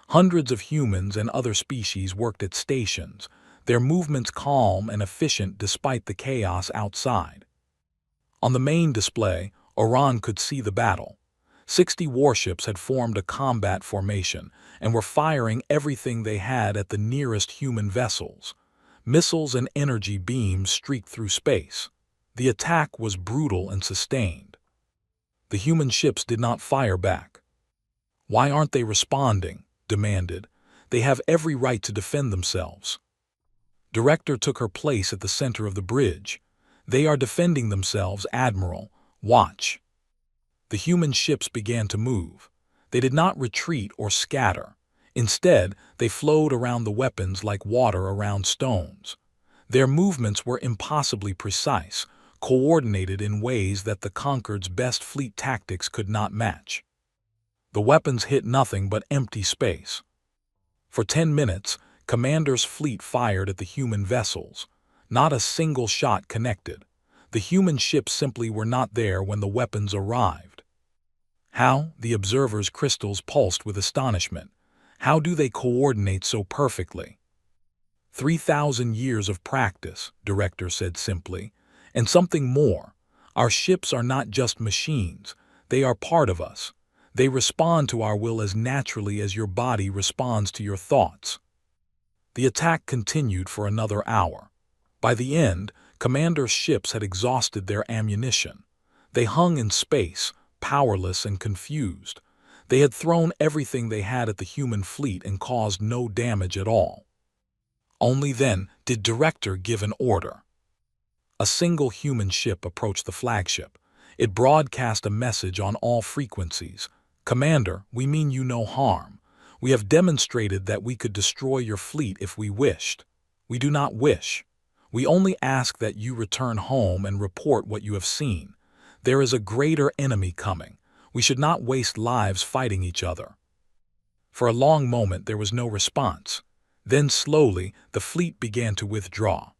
Hundreds of humans and other species worked at stations, their movements calm and efficient despite the chaos outside. On the main display, Oran could see the battle. 60 warships had formed a combat formation and were firing everything they had at the nearest human vessels. Missiles and energy beams streaked through space. The attack was brutal and sustained. The human ships did not fire back. Why aren't they responding? Demanded. They have every right to defend themselves. Director took her place at the center of the bridge. They are defending themselves, Admiral. Watch. The human ships began to move. They did not retreat or scatter. Instead, they flowed around the weapons like water around stones. Their movements were impossibly precise, coordinated in ways that the Conquered's best fleet tactics could not match. The weapons hit nothing but empty space. For 10 minutes, Commander's fleet fired at the human vessels. Not a single shot connected. The human ships simply were not there when the weapons arrived. How? The observers' crystals pulsed with astonishment. How do they coordinate so perfectly? 3,000 years of practice, Director said simply. And something more. Our ships are not just machines. They are part of us. They respond to our will as naturally as your body responds to your thoughts. The attack continued for another hour. By the end, Commander's ships had exhausted their ammunition. They hung in space, powerless and confused. They had thrown everything they had at the human fleet and caused no damage at all. Only then did Director give an order. A single human ship approached the flagship. It broadcast a message on all frequencies. "Commander, we mean you no harm. We have demonstrated that we could destroy your fleet if we wished. We do not wish. We only ask that you return home and report what you have seen. There is a greater enemy coming. We should not waste lives fighting each other." For a long moment there was no response. Then slowly the fleet began to withdraw.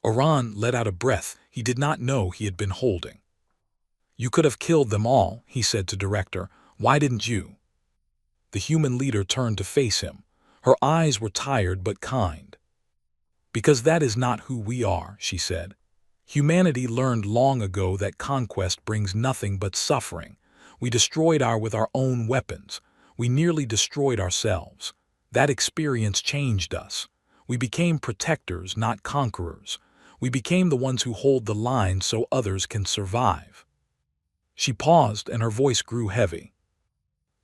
Oran let out a breath he did not know he had been holding. "You could have killed them all," he said to Director. "Why didn't you?" The human leader turned to face him. Her eyes were tired but kind. "Because that is not who we are," she said. "Humanity learned long ago that conquest brings nothing but suffering. We destroyed with our own weapons. We nearly destroyed ourselves. That experience changed us. We became protectors, not conquerors. We became the ones who hold the line so others can survive." She paused and her voice grew heavy.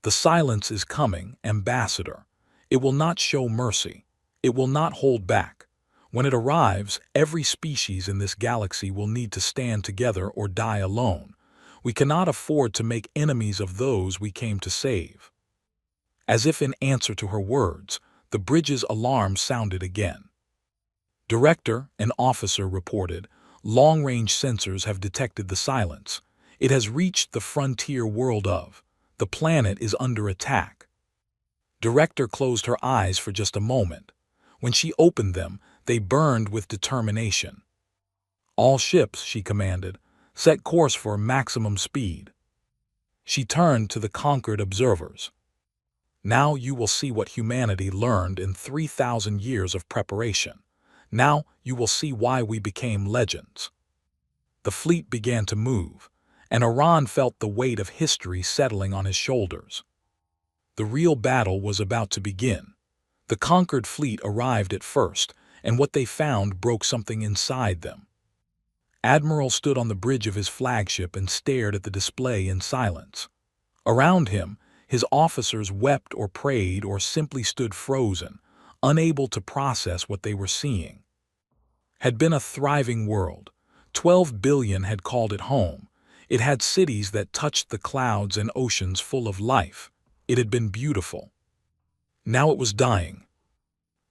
"The silence is coming, Ambassador. It will not show mercy. It will not hold back. When it arrives, every species in this galaxy will need to stand together or die alone. We cannot afford to make enemies of those we came to save." As if in answer to her words, the bridge's alarm sounded again. "Director," an officer reported, "long-range sensors have detected the silence. It has reached the frontier world of. The planet is under attack." Director closed her eyes for just a moment. When she opened them, they burned with determination. "All ships," she commanded, "set course for maximum speed." She turned to the conquered observers. "Now you will see what humanity learned in 3,000 years of preparation. Now you will see why we became legends." The fleet began to move, and Oran felt the weight of history settling on his shoulders. The real battle was about to begin. The conquered fleet arrived at first, and what they found broke something inside them. Admiral stood on the bridge of his flagship and stared at the display in silence. Around him, his officers wept or prayed or simply stood frozen, unable to process what they were seeing. Had been a thriving world. 12 billion had called it home. It had cities that touched the clouds and oceans full of life. It had been beautiful. Now it was dying.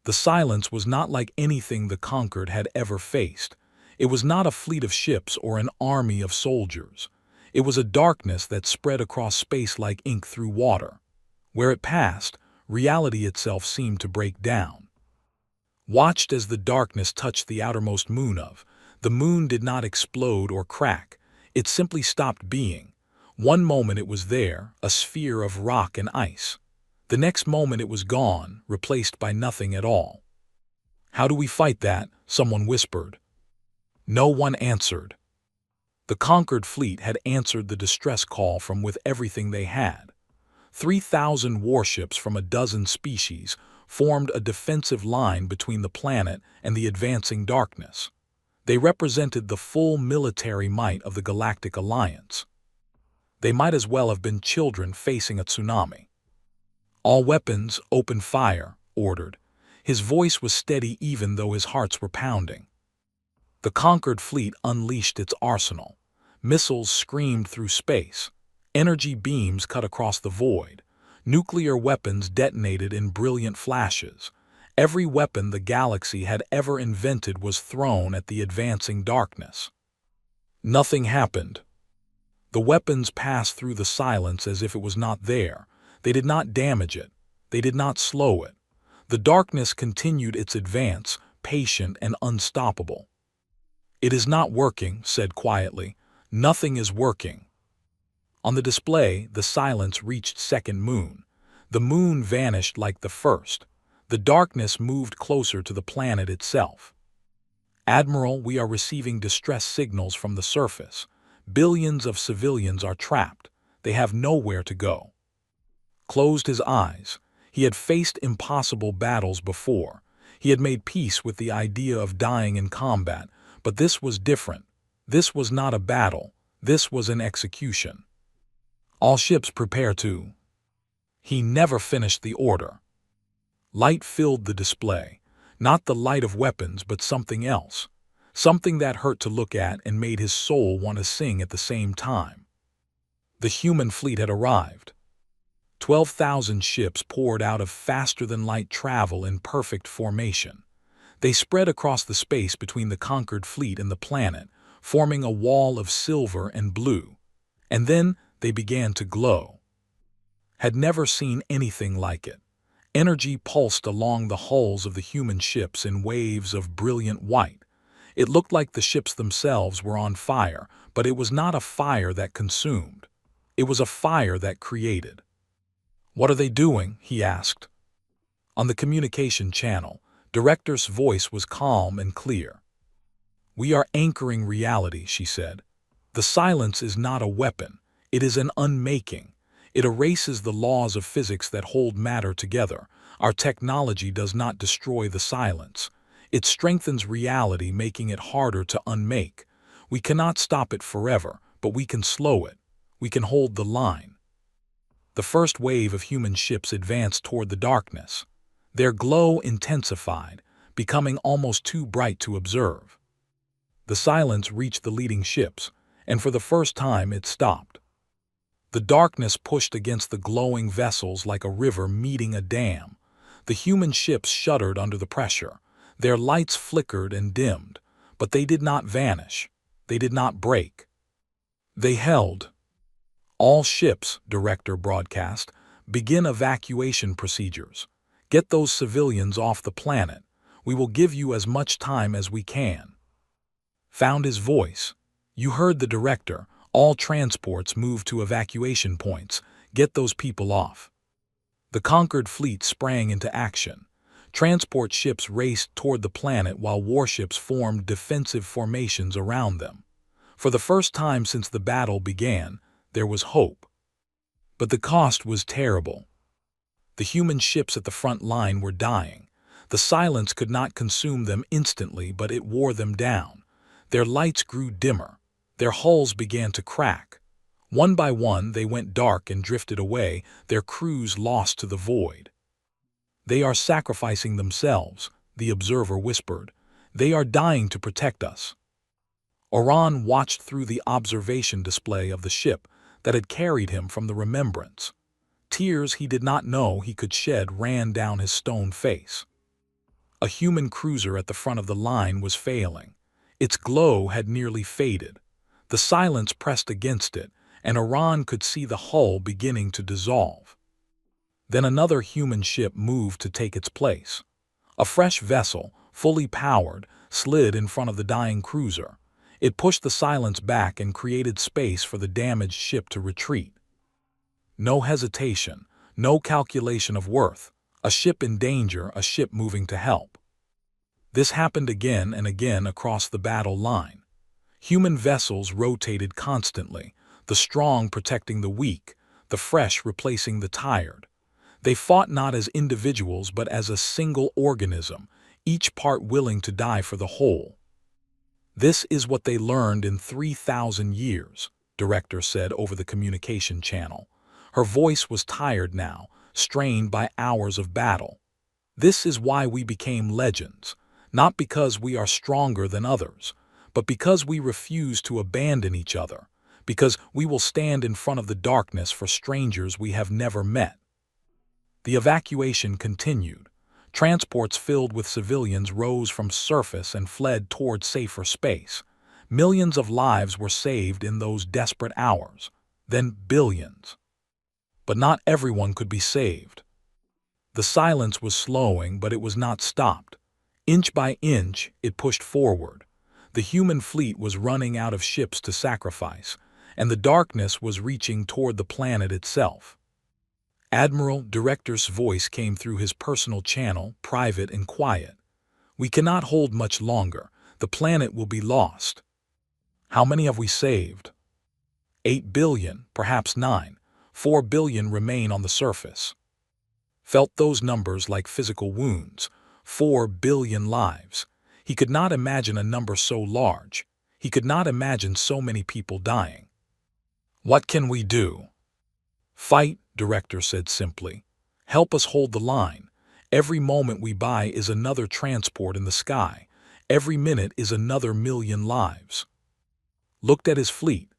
The silence was not like anything the conquered had ever faced. It was not a fleet of ships or an army of soldiers. It was a darkness that spread across space like ink through water. Where it passed, reality itself seemed to break down. Watched as the darkness touched the outermost moon of. The moon did not explode or crack. It simply stopped being. One moment it was there, a sphere of rock and ice. The next moment it was gone, replaced by nothing at all. "How do we fight that?" someone whispered. No one answered. The conquered fleet had answered the distress call from with everything they had. 3,000 warships from a dozen species formed a defensive line between the planet and the advancing darkness. They represented the full military might of the Galactic Alliance. They might as well have been children facing a tsunami. "All weapons, open fire," ordered. His voice was steady even though his hearts were pounding. The conquered fleet unleashed its arsenal. Missiles screamed through space. Energy beams cut across the void. Nuclear weapons detonated in brilliant flashes. Every weapon the galaxy had ever invented was thrown at the advancing darkness. Nothing happened. The weapons passed through the silence as if it was not there. They did not damage it. They did not slow it. The darkness continued its advance, patient and unstoppable. "It is not working," said quietly. "Nothing is working." On the display, the silence reached second moon. The moon vanished like the first. The darkness moved closer to the planet itself. "Admiral, we are receiving distress signals from the surface. Billions of civilians are trapped. They have nowhere to go." Closed his eyes. He had faced impossible battles before. He had made peace with the idea of dying in combat, but this was different. This was not a battle. This was an execution. "All ships prepare to." He never finished the order. Light filled the display. Not the light of weapons, but something else. something that hurt to look at and made his soul want to sing at the same time. The human fleet had arrived. 12,000 ships poured out of faster-than-light travel in perfect formation. They spread across the space between the conquered fleet and the planet, forming a wall of silver and blue. And then they began to glow. Had never seen anything like it. Energy pulsed along the hulls of the human ships in waves of brilliant white. It looked like the ships themselves were on fire, but it was not a fire that consumed. It was a fire that created. "What are they doing?" he asked. On the communication channel, Director's voice was calm and clear. "We are anchoring reality," she said. "The silence is not a weapon. It is an unmaking. It erases the laws of physics that hold matter together. Our technology does not destroy the silence. It strengthens reality, making it harder to unmake. We cannot stop it forever, but we can slow it. We can hold the line." The first wave of human ships advanced toward the darkness. Their glow intensified, becoming almost too bright to observe. The silence reached the leading ships, and for the first time it stopped. The darkness pushed against the glowing vessels like a river meeting a dam. The human ships shuddered under the pressure. Their lights flickered and dimmed, but they did not vanish. They did not break. They held. "All ships," Director broadcast, "begin evacuation procedures. Get those civilians off the planet. We will give you as much time as we can." Found his voice. "You heard the director. All transports move to evacuation points. Get those people off." The conquered fleet sprang into action. Transport ships raced toward the planet while warships formed defensive formations around them. For the first time since the battle began, there was hope. But the cost was terrible. The human ships at the front line were dying. The silence could not consume them instantly, but it wore them down. Their lights grew dimmer. Their hulls began to crack. One by one, they went dark and drifted away, their crews lost to the void. "They are sacrificing themselves," the observer whispered. "They are dying to protect us." Oran watched through the observation display of the ship that had carried him from the remembrance. Tears he did not know he could shed ran down his stone face. A human cruiser at the front of the line was failing. Its glow had nearly faded. The silence pressed against it, and Oran could see the hull beginning to dissolve. Then another human ship moved to take its place. A fresh vessel, fully powered, slid in front of the dying cruiser. It pushed the silence back and created space for the damaged ship to retreat. No hesitation, no calculation of worth. A ship in danger, a ship moving to help. This happened again and again across the battle line. Human vessels rotated constantly, the strong protecting the weak, the fresh replacing the tired. They fought not as individuals but as a single organism, each part willing to die for the whole. "This is what they learned in 3,000 years, Director said over the communication channel. Her voice was tired now, strained by hours of battle. "This is why we became legends, not because we are stronger than others, but because we refuse to abandon each other, because we will stand in front of the darkness for strangers we have never met." The evacuation continued. Transports filled with civilians rose from surface and fled toward safer space. Millions of lives were saved in those desperate hours, then billions. But not everyone could be saved. The silence was slowing, but it was not stopped. Inch by inch, it pushed forward. The human fleet was running out of ships to sacrifice, and the darkness was reaching toward the planet itself. Admiral Director's voice came through his personal channel, private and quiet. "We cannot hold much longer. The planet will be lost." "How many have we saved?" 8 billion, perhaps 9. 4 billion remain on the surface. Felt those numbers like physical wounds. 4 billion lives. He could not imagine a number so large. He could not imagine so many people dying. "What can we do?" "Fight," Director said simply. "Help us hold the line. Every moment we buy is another transport in the sky. Every minute is another million lives. Looked at his fleet.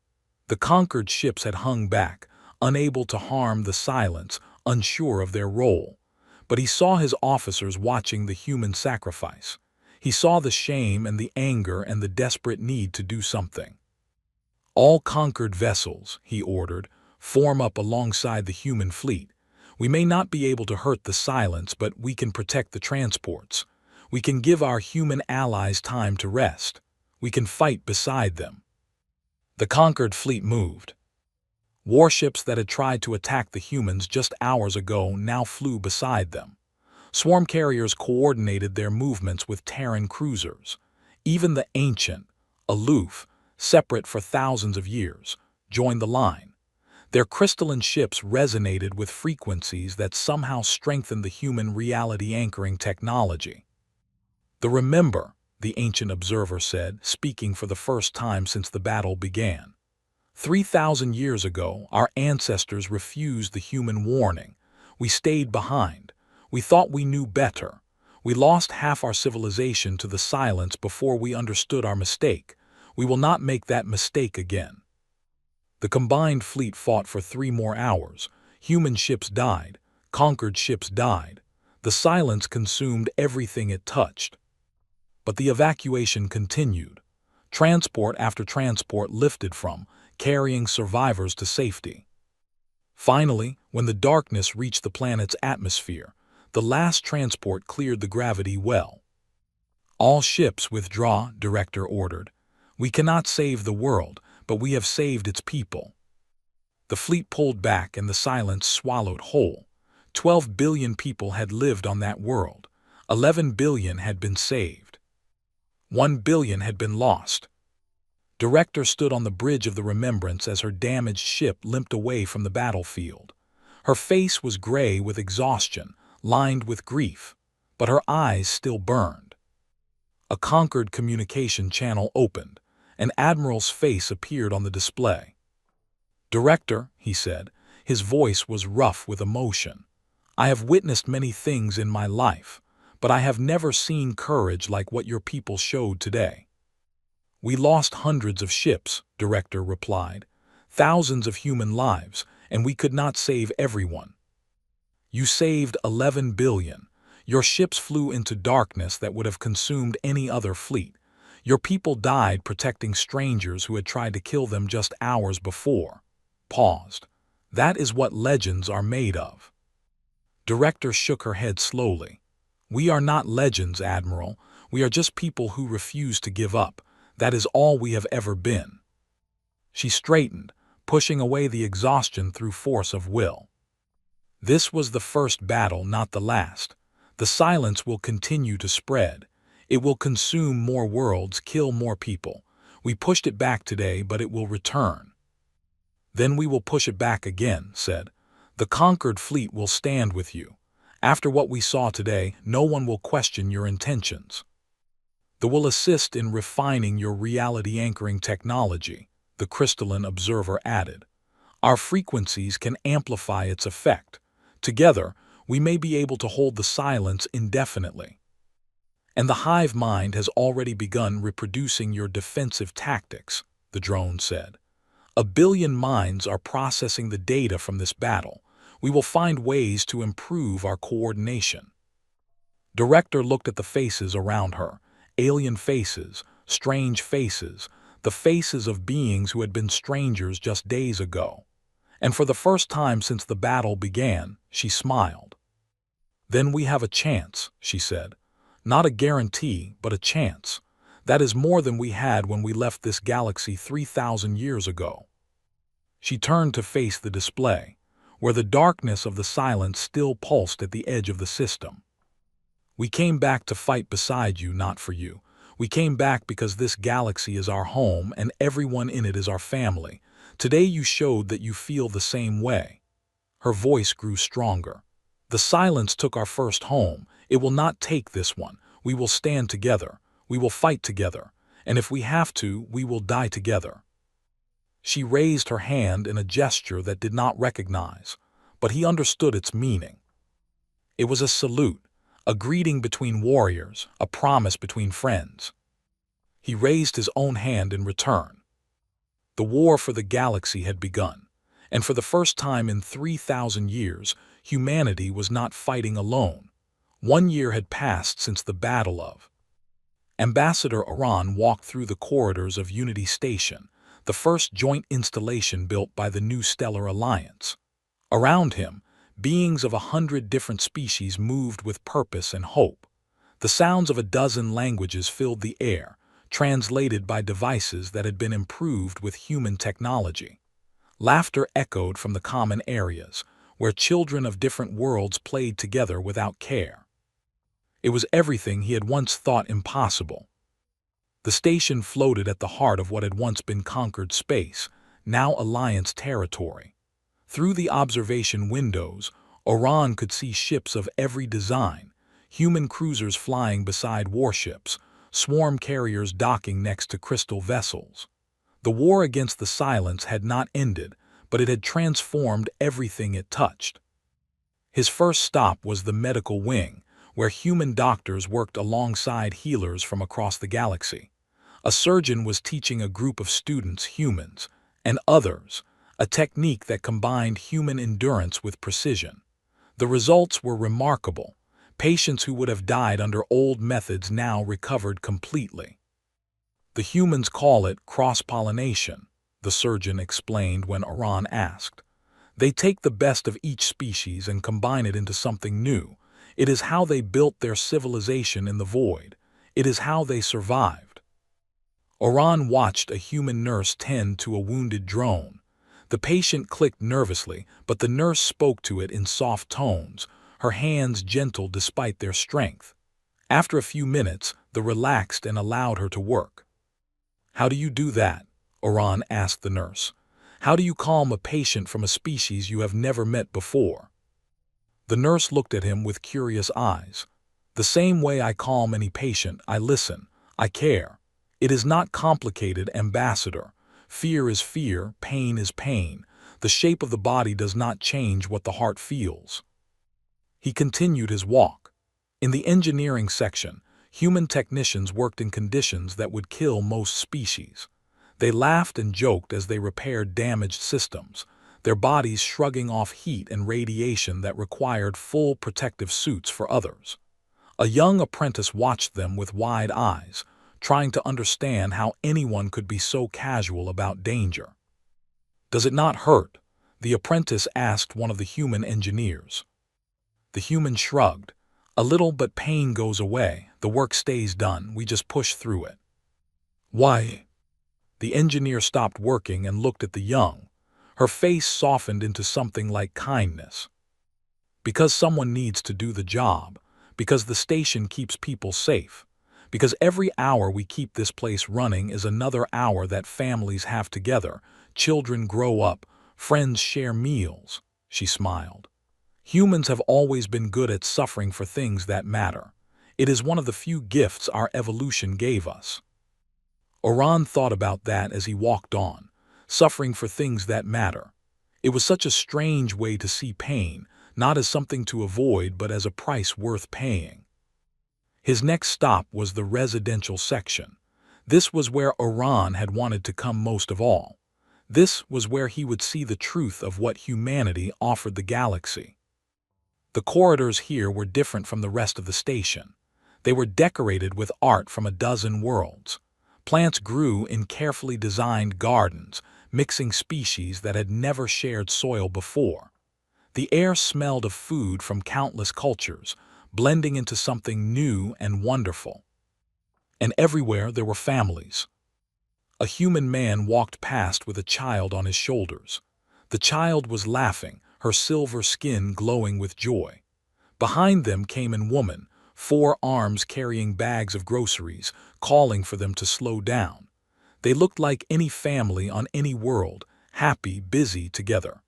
The conquered ships had hung back, unable to harm the silence, unsure of their role. But he saw his officers watching the human sacrifice. He saw the shame and the anger and the desperate need to do something. All conquered vessels, he ordered, form up alongside the human fleet. We may not be able to hurt the silence, but we can protect the transports. We can give our human allies time to rest. We can fight beside them. The conquered fleet moved. Warships that had tried to attack the humans just hours ago now flew beside them. Swarm carriers coordinated their movements with Terran cruisers. Even the ancient, aloof, separate for thousands of years, joined the line. Their crystalline ships resonated with frequencies that somehow strengthened the human reality anchoring technology. Remember, the ancient observer said, speaking for the first time since the battle began. 3,000 years ago, our ancestors refused the human warning. We stayed behind. We thought we knew better. We lost half our civilization to the silence before we understood our mistake. We will not make that mistake again. The combined fleet fought for 3 more hours. Human ships died. Conquered ships died. The silence consumed everything it touched. But the evacuation continued. Transport after transport lifted from, carrying survivors to safety. Finally, when the darkness reached the planet's atmosphere, the last transport cleared the gravity well. All ships withdraw, Director ordered. We cannot save the world, but we have saved its people. The fleet pulled back and the silence swallowed whole. 12 billion people had lived on that world. 11 billion had been saved. 1 billion had been lost. Director stood on the bridge of the Remembrance as her damaged ship limped away from the battlefield. Her face was gray with exhaustion, lined with grief, but her eyes still burned. A conquered communication channel opened. An admiral's face appeared on the display. "Director," he said, his voice was rough with emotion, "I have witnessed many things in my life, but I have never seen courage like what your people showed today." "We lost hundreds of ships," Director replied, "thousands of human lives, and we could not save everyone. You saved 11 billion. Your ships flew into darkness that would have consumed any other fleet. Your people died protecting strangers who had tried to kill them just hours before." Paused. "That is what legends are made of." Director shook her head slowly. "We are not legends, Admiral. We are just people who refuse to give up. That is all we have ever been." She straightened, pushing away the exhaustion through force of will. "This was the first battle, not the last. The silence will continue to spread. It will consume more worlds, kill more people. We pushed it back today, but it will return." "Then we will push it back again," said. "The conquered fleet will stand with you. After what we saw today, no one will question your intentions. They will assist in refining your reality anchoring technology," the crystalline observer added. "Our frequencies can amplify its effect. Together, we may be able to hold the silence indefinitely. And the hive mind has already begun reproducing your defensive tactics," the drone said. "1 billion minds are processing the data from this battle. We will find ways to improve our coordination." Director looked at the faces around her. Alien faces, strange faces, the faces of beings who had been strangers just days ago. And for the first time since the battle began, she smiled. "Then we have a chance," she said. "Not a guarantee, but a chance. That is more than we had when we left this galaxy 3,000 years ago." She turned to face the display, where the darkness of the silence still pulsed at the edge of the system. "We came back to fight beside you, not for you. We came back because this galaxy is our home and everyone in it is our family. Today you showed that you feel the same way." Her voice grew stronger. "The silence took our first home. It will not take this one. We will stand together. We will fight together. And if we have to, we will die together." She raised her hand in a gesture that did not recognize, but he understood its meaning. It was a salute, a greeting between warriors, a promise between friends. He raised his own hand in return. The war for the galaxy had begun, and for the first time in 3,000 years, humanity was not fighting alone. 1 year had passed since the Battle of. Ambassador Iran walked through the corridors of Unity Station, the first joint installation built by the New Stellar Alliance. Around him, beings of 100 different species moved with purpose and hope. The sounds of a dozen languages filled the air, translated by devices that had been improved with human technology. Laughter echoed from the common areas, where children of different worlds played together without care. It was everything he had once thought impossible. The station floated at the heart of what had once been conquered space, now Alliance territory. Through the observation windows, Orion could see ships of every design, human cruisers flying beside warships, swarm carriers docking next to crystal vessels. The war against the silence had not ended, but it had transformed everything it touched. His first stop was the medical wing, where human doctors worked alongside healers from across the galaxy. A surgeon was teaching a group of students humans, and others, a technique that combined human endurance with precision. The results were remarkable. Patients who would have died under old methods now recovered completely. The humans call it cross-pollination, the surgeon explained when Iran asked. They take the best of each species and combine it into something new. It is how they built their civilization in the void. It is how they survived. Iran watched a human nurse tend to a wounded drone. The patient clicked nervously, but the nurse spoke to it in soft tones, her hands gentle despite their strength. After a few minutes, the relaxed and allowed her to work. "How do you do that?" Iran asked the nurse. "How do you calm a patient from a species you have never met before?" The nurse looked at him with curious eyes. "The same way I calm any patient, I listen, I care. It is not complicated, Ambassador. Fear is fear, pain is pain. The shape of the body does not change what the heart feels." He continued his walk. In the engineering section, human technicians worked in conditions that would kill most species. They laughed and joked as they repaired damaged systems, their bodies shrugging off heat and radiation that required full protective suits for others. A young apprentice watched them with wide eyes, trying to understand how anyone could be so casual about danger. "Does it not hurt?" the apprentice asked one of the human engineers. The human shrugged. "A little, but pain goes away. The work stays done. We just push through it." "Why?" The engineer stopped working and looked at the young. Her face softened into something like kindness. "Because someone needs to do the job. Because the station keeps people safe. Because every hour we keep this place running is another hour that families have together. Children grow up. Friends share meals." She smiled. "Humans have always been good at suffering for things that matter. It is one of the few gifts our evolution gave us." Iran thought about that as he walked on, suffering for things that matter. It was such a strange way to see pain, not as something to avoid but as a price worth paying. His next stop was the residential section. This was where Iran had wanted to come most of all. This was where he would see the truth of what humanity offered the galaxy. The corridors here were different from the rest of the station. They were decorated with art from a dozen worlds. Plants grew in carefully designed gardens, mixing species that had never shared soil before. The air smelled of food from countless cultures, blending into something new and wonderful. And everywhere there were families. A human man walked past with a child on his shoulders. The child was laughing, her silver skin glowing with joy. Behind them came a woman, 4 arms carrying bags of groceries, calling for them to slow down. They looked like any family on any world, happy, busy together.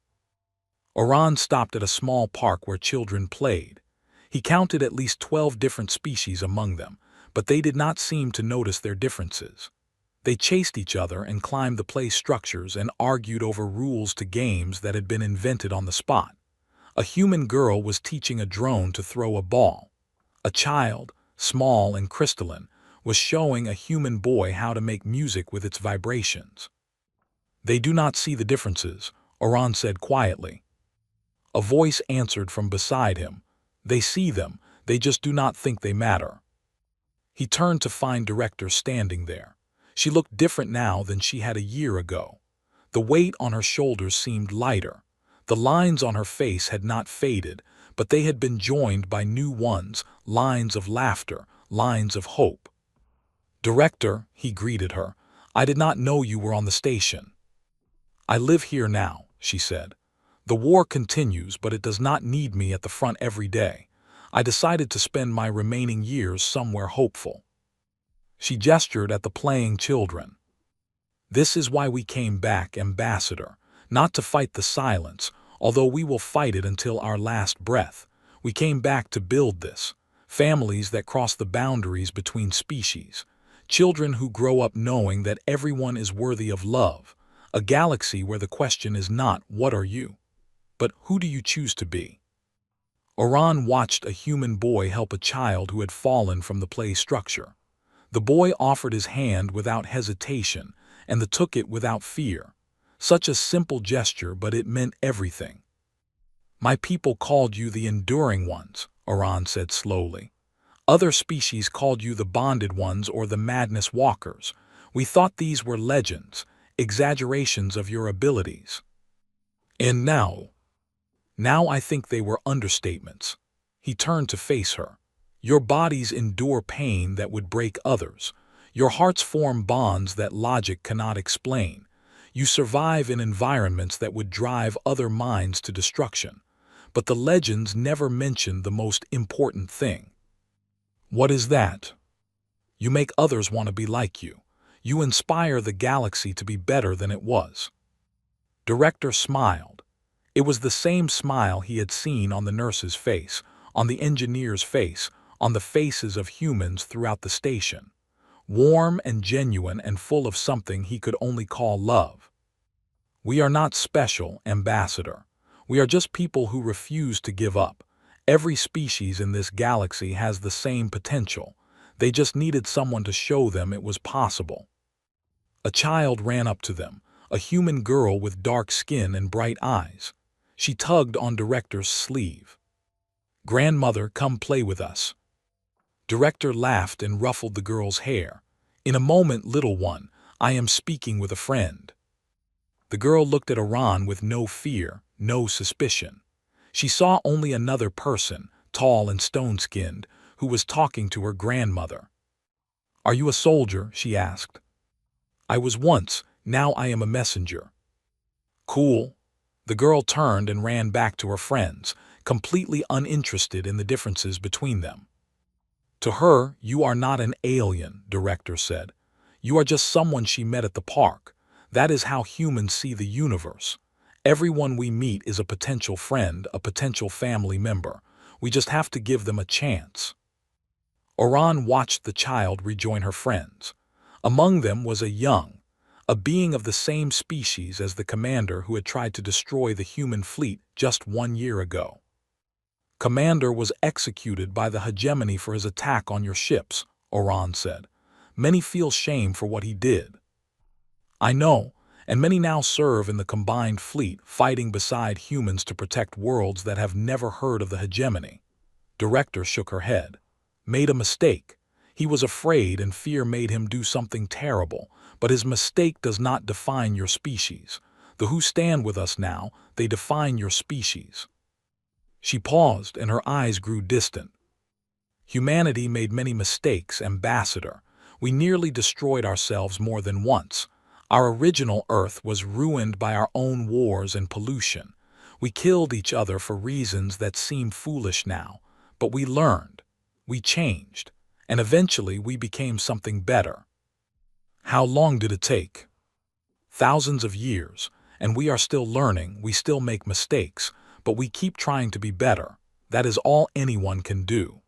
Iran stopped at a small park where children played. He counted at least 12 different species among them, but they did not seem to notice their differences. They chased each other and climbed the play structures and argued over rules to games that had been invented on the spot. A human girl was teaching a drone to throw a ball. A child, small and crystalline, was showing a human boy how to make music with its vibrations. "They do not see the differences," Oran said quietly. A voice answered from beside him. "They see them, they just do not think they matter." He turned to find Director standing there. She looked different now than she had a year ago. The weight on her shoulders seemed lighter. The lines on her face had not faded, but they had been joined by new ones, lines of laughter, lines of hope. "Director," he greeted her, "I did not know you were on the station." "I live here now," she said. "The war continues, but it does not need me at the front every day. I decided to spend my remaining years somewhere hopeful." She gestured at the playing children. "This is why we came back, Ambassador, not to fight the silence, although we will fight it until our last breath. We came back to build this. Families that cross the boundaries between species. Children who grow up knowing that everyone is worthy of love. A galaxy where the question is not, what are you? But who do you choose to be?" Oran watched a human boy help a child who had fallen from the play structure. The boy offered his hand without hesitation, and took it without fear. Such a simple gesture, but it meant everything. "My people called you the enduring ones," Oran said slowly. "Other species called you the bonded ones or the madness walkers. We thought these were legends, exaggerations of your abilities. And now I think they were understatements." He turned to face her. "Your bodies endure pain that would break others. Your hearts form bonds that logic cannot explain. You survive in environments that would drive other minds to destruction. But the legends never mention the most important thing." "What is that?" "You make others want to be like you. You inspire the galaxy to be better than it was." Director smiled. It was the same smile he had seen on the nurse's face, on the engineer's face, on the faces of humans throughout the station. Warm and genuine and full of something he could only call love. "We are not special, Ambassador. We are just people who refuse to give up. Every species in this galaxy has the same potential. They just needed someone to show them it was possible." A child ran up to them, a human girl with dark skin and bright eyes. She tugged on Director's sleeve. "Grandmother, come play with us." Director laughed and ruffled the girl's hair. "In a moment, little one, I am speaking with a friend." The girl looked at Oran with no fear, no suspicion. She saw only another person, tall and stone-skinned, who was talking to her grandmother. "Are you a soldier?" she asked. "I was once, now I am a messenger." "Cool." The girl turned and ran back to her friends, completely uninterested in the differences between them. To her, "You are not an alien," Director said. "You are just someone she met at the park. That is how humans see the universe. Everyone we meet is a potential friend, a potential family member. We just have to give them a chance." Oran watched the child rejoin her friends. Among them was a being of the same species as the commander who had tried to destroy the human fleet just 1 year ago. "Commander was executed by the hegemony for his attack on your ships," Oran said. "Many feel shame for what he did." "I know, and many now serve in the combined fleet, fighting beside humans to protect worlds that have never heard of the hegemony." Director shook her head. "Made a mistake. He was afraid and fear made him do something terrible, but his mistake does not define your species. The who stand with us now, they define your species." She paused and her eyes grew distant. "Humanity made many mistakes, Ambassador. We nearly destroyed ourselves more than once. Our original Earth was ruined by our own wars and pollution. We killed each other for reasons that seem foolish now, but we learned, we changed, and eventually we became something better." "How long did it take?" "Thousands of years, and we are still learning, we still make mistakes, but we keep trying to be better. That is all anyone can do."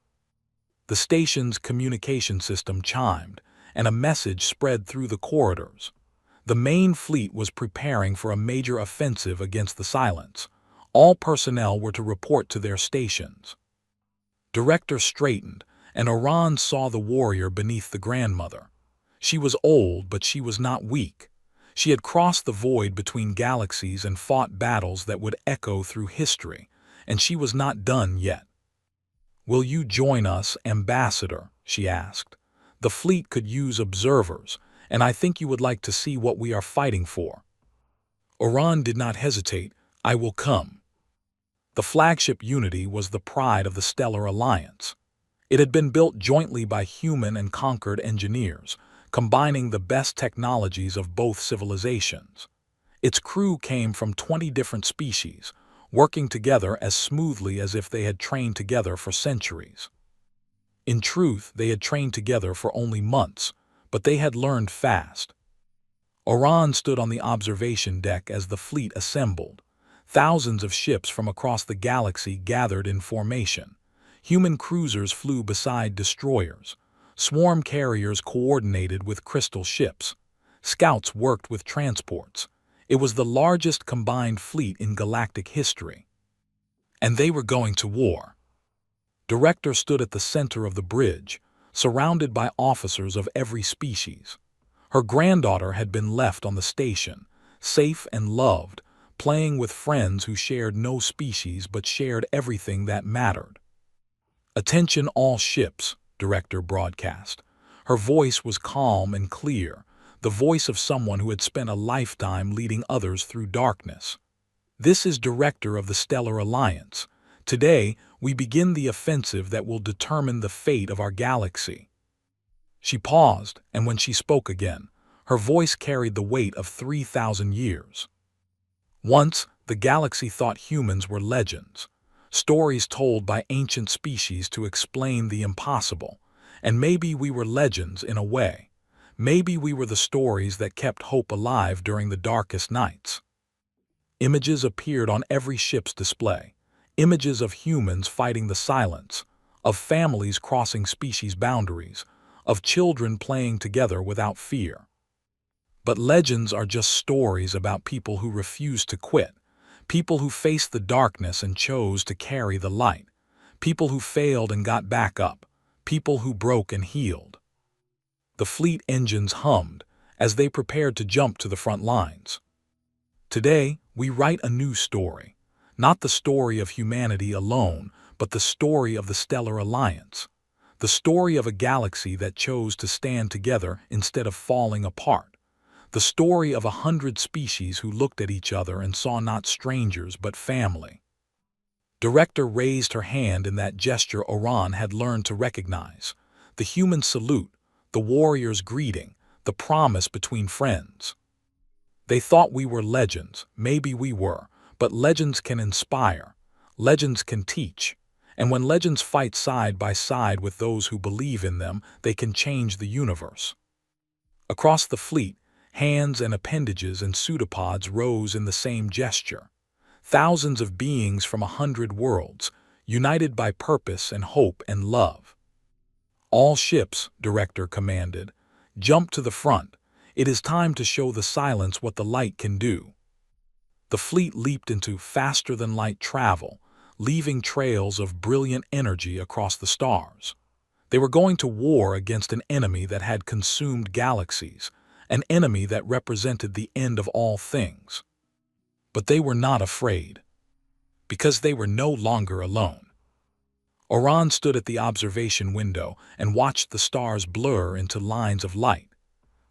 The station's communication system chimed, and a message spread through the corridors. The main fleet was preparing for a major offensive against the silence. All personnel were to report to their stations. Director straightened, and Oran saw the warrior beneath the grandmother. She was old, but she was not weak. She had crossed the void between galaxies and fought battles that would echo through history, and she was not done yet. "Will you join us, Ambassador?" she asked. "The fleet could use observers, and I think you would like to see what we are fighting for." Oran did not hesitate. "I will come." The flagship Unity was the pride of the Stellar Alliance. It had been built jointly by human and conquered engineers, combining the best technologies of both civilizations. Its crew came from 20 different species, working together as smoothly as if they had trained together for centuries. In truth, they had trained together for only months, but they had learned fast. Oran stood on the observation deck as the fleet assembled. Thousands of ships from across the galaxy gathered in formation. Human cruisers flew beside destroyers. Swarm carriers coordinated with crystal ships. Scouts worked with transports. It was the largest combined fleet in galactic history. And they were going to war. Director stood at the center of the bridge, surrounded by officers of every species. Her granddaughter had been left on the station, safe and loved, playing with friends who shared no species but shared everything that mattered. "Attention all ships," Director broadcast. Her voice was calm and clear, the voice of someone who had spent a lifetime leading others through darkness. "This is Director of the Stellar Alliance. Today, we begin the offensive that will determine the fate of our galaxy." She paused, and when she spoke again, her voice carried the weight of 3,000 years. Once, the galaxy thought humans were legends, stories told by ancient species to explain the impossible, and maybe we were legends in a way. Maybe we were the stories that kept hope alive during the darkest nights. Images appeared on every ship's display, images of humans fighting the silence, of families crossing species boundaries, of children playing together without fear. But legends are just stories about people who refused to quit, people who faced the darkness and chose to carry the light, people who failed and got back up, people who broke and healed. The fleet engines hummed as they prepared to jump to the front lines. Today, we write a new story, not the story of humanity alone, but the story of the Stellar Alliance, the story of a galaxy that chose to stand together instead of falling apart, the story of 100 species who looked at each other and saw not strangers but family. Director raised her hand in that gesture Oran had learned to recognize, the human salute, the warrior's greeting, the promise between friends. They thought we were legends, maybe we were, but legends can inspire, legends can teach, and when legends fight side by side with those who believe in them, they can change the universe. Across the fleet, hands and appendages and pseudopods rose in the same gesture. Thousands of beings from 100 worlds, united by purpose and hope and love. "All ships," Director commanded, "jump to the front. It is time to show the silence what the light can do." The fleet leaped into faster-than-light travel, leaving trails of brilliant energy across the stars. They were going to war against an enemy that had consumed galaxies, an enemy that represented the end of all things. But they were not afraid, because they were no longer alone. Oran stood at the observation window and watched the stars blur into lines of light.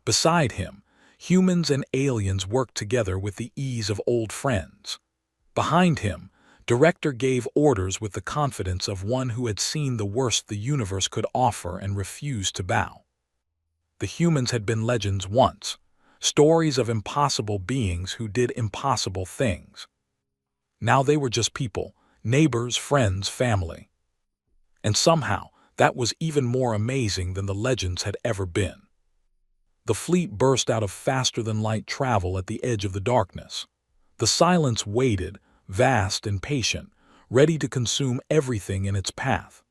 Beside him, humans and aliens worked together with the ease of old friends. Behind him, Director gave orders with the confidence of one who had seen the worst the universe could offer and refused to bow. The humans had been legends once, stories of impossible beings who did impossible things. Now they were just people, neighbors, friends, family. And somehow, that was even more amazing than the legends had ever been. The fleet burst out of faster-than-light travel at the edge of the darkness. The silence waited, vast and patient, ready to consume everything in its path.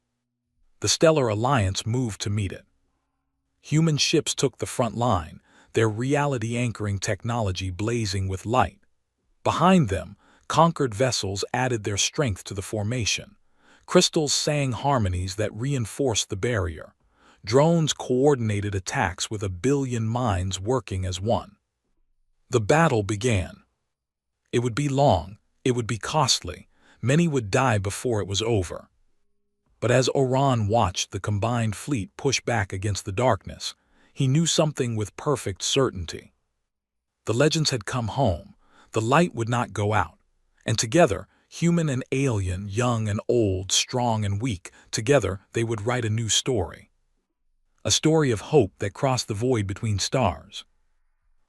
The Stellar Alliance moved to meet it. Human ships took the front line, their reality-anchoring technology blazing with light. Behind them, conquered vessels added their strength to the formation. Crystals sang harmonies that reinforced the barrier. Drones coordinated attacks with 1 billion minds working as one. The battle began. It would be long, it would be costly, many would die before it was over. But as Oran watched the combined fleet push back against the darkness, he knew something with perfect certainty. The legends had come home, the light would not go out, and together, human and alien, young and old, strong and weak, together they would write a new story. A story of hope that crossed the void between stars.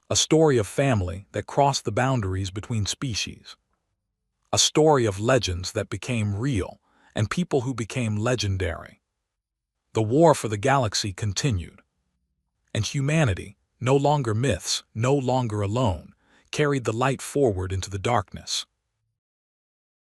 A story of family that crossed the boundaries between species. A story of legends that became real and people who became legendary. The war for the galaxy continued. And humanity, no longer myths, no longer alone, carried the light forward into the darkness.